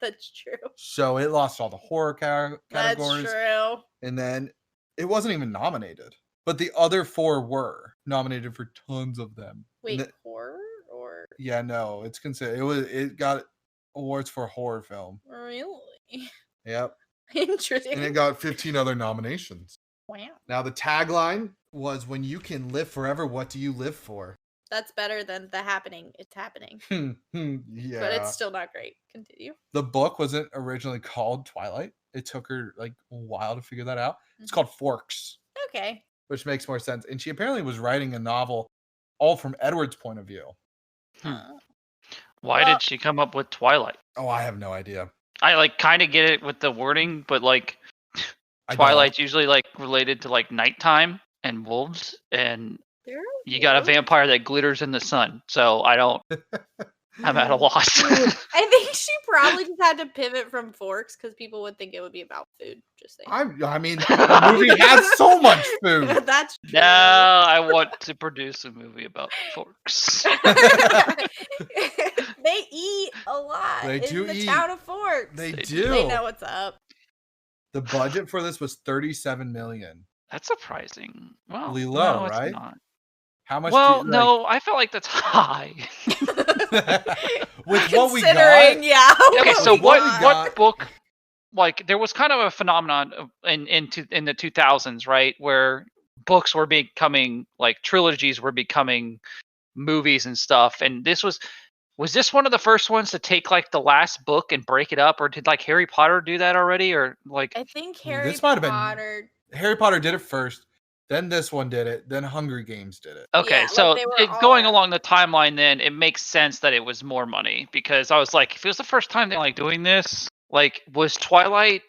That's true. So it lost all the horror categories. That's true. And then it wasn't even nominated. But the other 4 were nominated for tons of them. Wait, And horror or yeah, no, it's considered. It got awards for horror film. really? Yep. Interesting. And it got 15 other nominations. Wow. Now the tagline was, "When you can live forever, what do you live for?" That's better than The Happening. It's happening. Yeah. But it's still not great. Continue. The book wasn't originally called Twilight. It took her like a while to figure that out. It's Mhm. called Forks, Okay. which makes more sense. And she apparently was writing a novel all from Edward's point of view. Why Well- did she come up with Twilight? Oh, I have no idea. I like kind of get it with the wording, but like I don't. Twilight's usually like related to like nighttime and wolves, and There are you got a wolves? vampire that glitters in the sun. So I don't. I'm at a loss. I think she probably just had to pivot from forks because people would think it would be about food. Just saying. I mean, the movie has so much food. That's true. No, I want to produce a movie about forks. They eat a lot They do in the eat. town of Forks. They They do. They know what's up. The budget for this was 37 million. That's surprising. Well, Really low, no, it's right? not. How much? Well, do you, no, I feel like that's high. with what we Considering, got. yeah. Okay, what so we what got. what book? Like there was kind of a phenomenon in the 2000s, right, where books were becoming like trilogies were becoming movies and stuff, and this was this one of the first ones to take like the last book and break it up, or did like Harry Potter do that already, or like I think Harry This might have been- Potter. Harry Potter did it first. Then this one did it. Then Hunger Games did it. Okay, Yeah, so like, they were all going around. along the timeline, then it makes sense that it was more money, because I was like, if it was the first time they're like doing this, like, was Twilight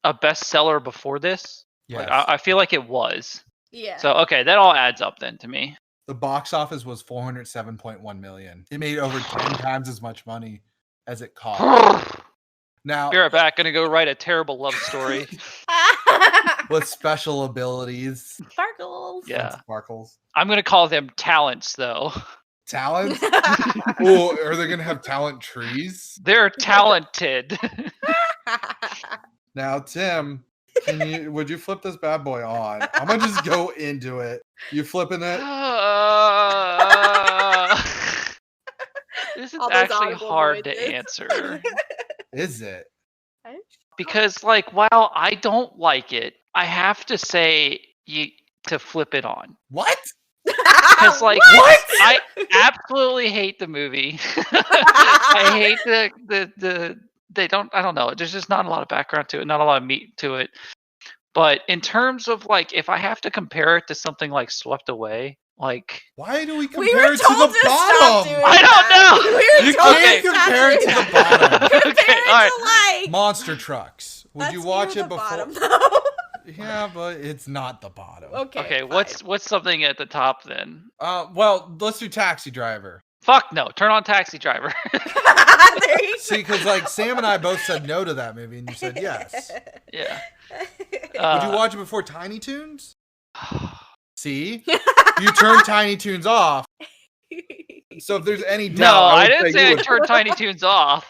a bestseller before this? Yes. Like, I feel like it was. Yeah. So okay, that all adds up then to me. The box office was $407.1 million. It made over 10 times as much money as it cost. Now, Be right back. Gonna go write a terrible love story. with special abilities. Sparkles. Yeah. And sparkles. I'm gonna call them talents, though. Talents? Oh, are they gonna have talent trees? They're talented. Now, Tim, would you flip this bad boy on? I'm gonna just go into it. You flipping it? This is All those actually audible hard to voices. answer. Is it? Because, like, while I don't like it, I have to say to flip it on. What? Because, like, What? I absolutely hate the movie. I hate I don't know. There's just not a lot of background to it, not a lot of meat to it. But in terms of, like, if I have to compare it to something like Swept Away, like, Why do we We compare were it to told the to stop bottom? doing I don't that. know. We were You told can't to stop compare it doing to the that. bottom. Compare Okay, it alright. to, like, Monster trucks. Would that's you watch near it the before? bottom, though. Yeah, but it's not the bottom. okay, fine. what's something at the top then? Well, let's do Taxi Driver. Fuck no. Turn on Taxi Driver. There you See, because like Sam and I both said no to that movie, and you said yes. Yeah. Would you watch it before Tiny Toons? See, you turn Tiny Toons off. So if there's any doubt, No, I would didn't say you I would- turned Tiny Toons off.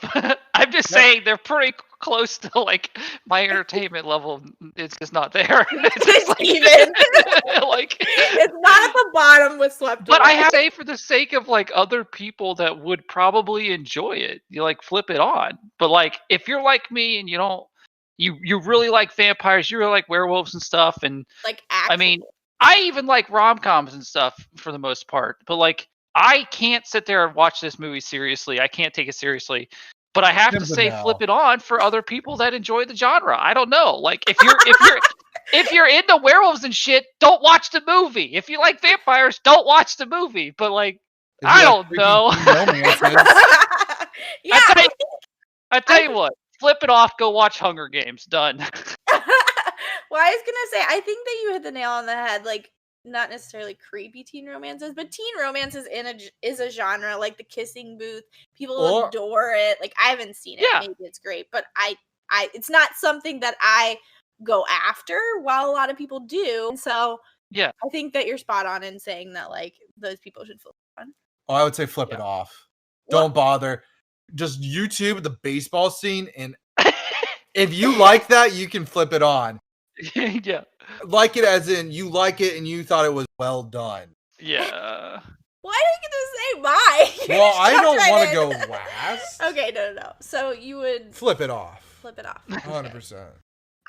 I'm just No. saying they're pretty close to, like, my entertainment level. It's just not there. It's just like, Even. like, It's not at the bottom with Swept but Away. I have to say, for the sake of, like, other people that would probably enjoy it, you, like, flip it on. But, like, if you're like me and you don't, you really like vampires, you really like werewolves and stuff, and Like, I mean, I even like rom-coms and stuff for the most part, but, like, I can't sit there and watch this movie seriously. I can't take it seriously. But I have to Tim's a say, no. flip it on for other people that enjoy the genre. I don't know. Like, if you're into werewolves and shit, don't watch the movie. If you like vampires, don't watch the movie. But, like, If you I like don't know. freaking romances, yeah. I tell you what, flip it off. Go watch Hunger Games. Done. Well, I was gonna say, I think that you hit the nail on the head. Like, not necessarily creepy teen romances, but teen romances is a genre. Like the Kissing Booth, people Or- adore it. Like, I haven't seen it. Yeah. Maybe it's great, but I it's not something that I go after. While a lot of people do, and so Yeah. I think that you're spot on in saying that, like, those people should flip on. oh, I would say flip it Yeah. off. Well- Don't bother. Just YouTube the baseball scene, and if you like that, you can flip it on. Yeah. Like it as in you like it and you thought it was well done. Yeah. Why do you get to say mine? You Well, just I jumped don't right want in. to go last. Okay, no. So you would Flip it off. flip it off. 100%.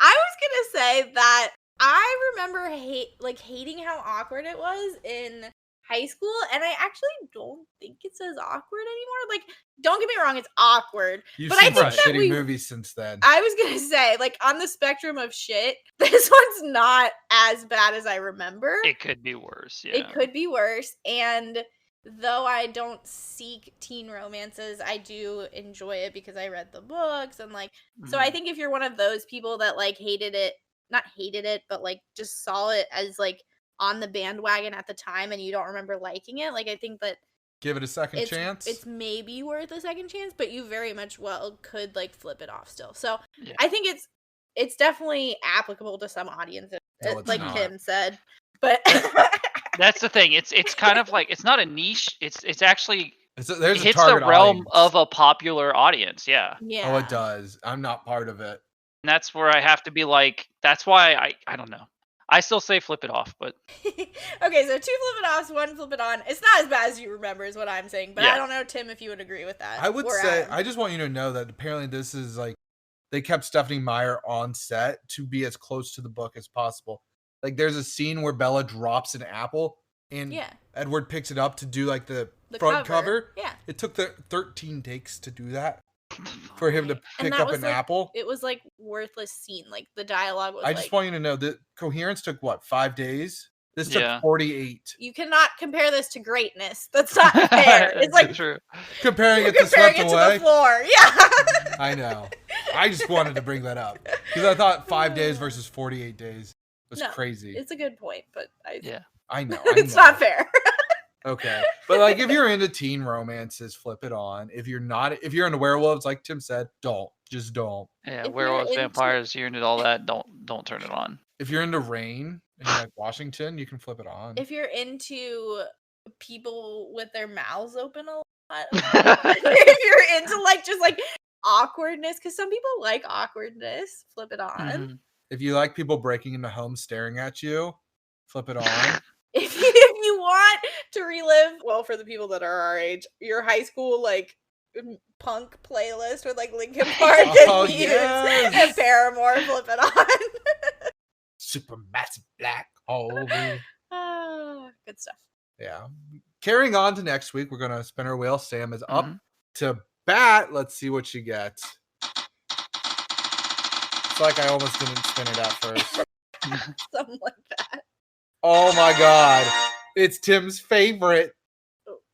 I was gonna say that I remember hating how awkward it was in high school, and I actually don't think it's as awkward anymore. Like, don't get me wrong, it's awkward. You've But I seen some think that shitty we- movies since then. I was gonna say, like, on the spectrum of shit, this one's not as bad as I remember. It could be worse. Yeah. It could be worse, and though I don't seek teen romances, I do enjoy it because I read the books, and, like, so I Mhm. think if you're one of those people that, like, not hated it, but, like, just saw it as, like, on the bandwagon at the time and you don't remember liking it, like, I think that Give it a second chance. it's maybe worth a second chance, but you very much well could, like, flip it off still. So Yeah. I think it's definitely applicable to some audiences, No, it's like not. Tim said. But That's the thing. It's kind of like, it's not a niche. It's actually There's it a hits the target realm audience. of a popular audience. Yeah. yeah. Oh, it does. I'm not part of it. And that's where I have to be like, that's why I don't know. I still say flip it off, but Okay, so 2 flip it offs, 1 flip it on. It's not as bad as you remember, is what I'm saying. But Yeah. I don't know, Tim, if you would agree with that. I would or say, Adam. I just want you to know that apparently this is like, they kept Stephanie Meyer on set to be as close to the book as possible. Like, there's a scene where Bella drops an apple and Yeah, Edward picks it up to do like the the front cover. Yeah. It took the 13 takes to do that for him to And pick that up was, an like, apple. It was, like, worthless scene. Like, the dialogue was I just want you to know that coherence took what, 5 days? This took Yeah. 48. You cannot compare this to greatness. That's not fair. It's like true. Comparing it to comparing Swept it to Away. the floor. Yeah. I know. I just wanted to bring that up because I thought 5 days versus 48 days was No, crazy. It's a good point, but Yeah. I know. it's not fair. Okay. But like if you're into teen romances, flip it on. If you're into werewolves, like Tim said, just don't. Yeah, If you're werewolves, into- vampires, you're into all that. Don't turn it on. If you're into rain and you like Washington, you can flip it on. If you're into people with their mouths open a lot, if you're into like just like awkwardness, because some people like awkwardness, flip it on. Mhm. If you like people breaking into homes staring at you, flip it on. If you want to relive, well, for the people that are our age, your high school like punk playlist with like Linkin Park Oh, and Muse yes. and Paramore, flip it on. Supermassive black hole. Good stuff. Yeah. Carrying on to next week, we're gonna spin our wheel. Sam is up Mhm. to bat. Let's see what she gets. It's like I almost didn't spin it at first. Something like that. Oh my god. It's Tim's favorite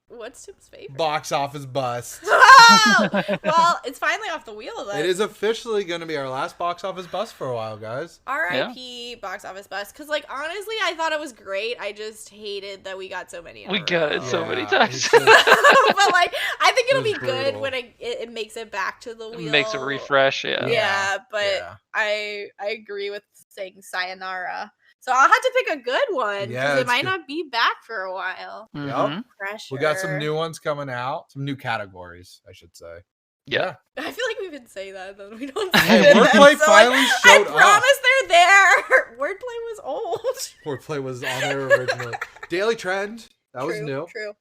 What's Tim's favorite? box office bust. Oh! Well, it's finally off the wheel then. It is officially going to be our last box office bust for a while, guys. R.I.P. box office bust. Because, like, honestly, I thought it was great. I just hated that we got so many. in We a got row. it so many Yeah, times. it's But, just- like, I think it'll It be was good brutal. when it makes it back to the wheel. Makes it refresh. Yeah. Yeah, but yeah. I agree with saying sayonara. So I'll have to pick a good one Yeah, because it it's might good. not be back for a while. Mhm. Pressure. We got some new ones coming out. Some new categories, I should say. Yeah. I feel like we've been saying that, and then we don't. Hey, say them, Wordplay so, like, finally I showed up. promise they're there. Wordplay was old. Wordplay was on there originally. Daily Trend. That was new. True.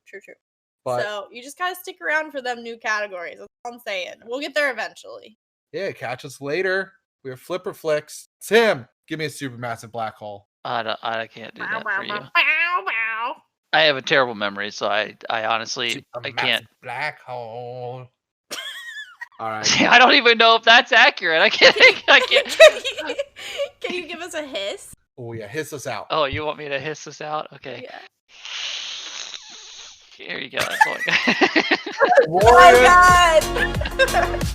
But So you just gotta stick around for them new categories. That's all I'm saying. We'll get there eventually. yeah, catch us later. We have Flipper Flicks. Tim, give me a supermassive black hole. I can't do that for you. Bow. I have a terrible memory, so I honestly I can't. Supermassive black hole. All right. I don't even know if that's accurate. I can't. Can you give us a hiss? Oh yeah, hiss us out. Oh, you want me to hiss this out? Okay. Yeah. Here you go. That's all I got. Oh Warriors, my god!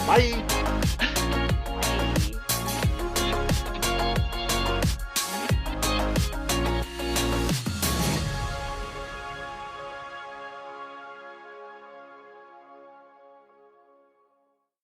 bye.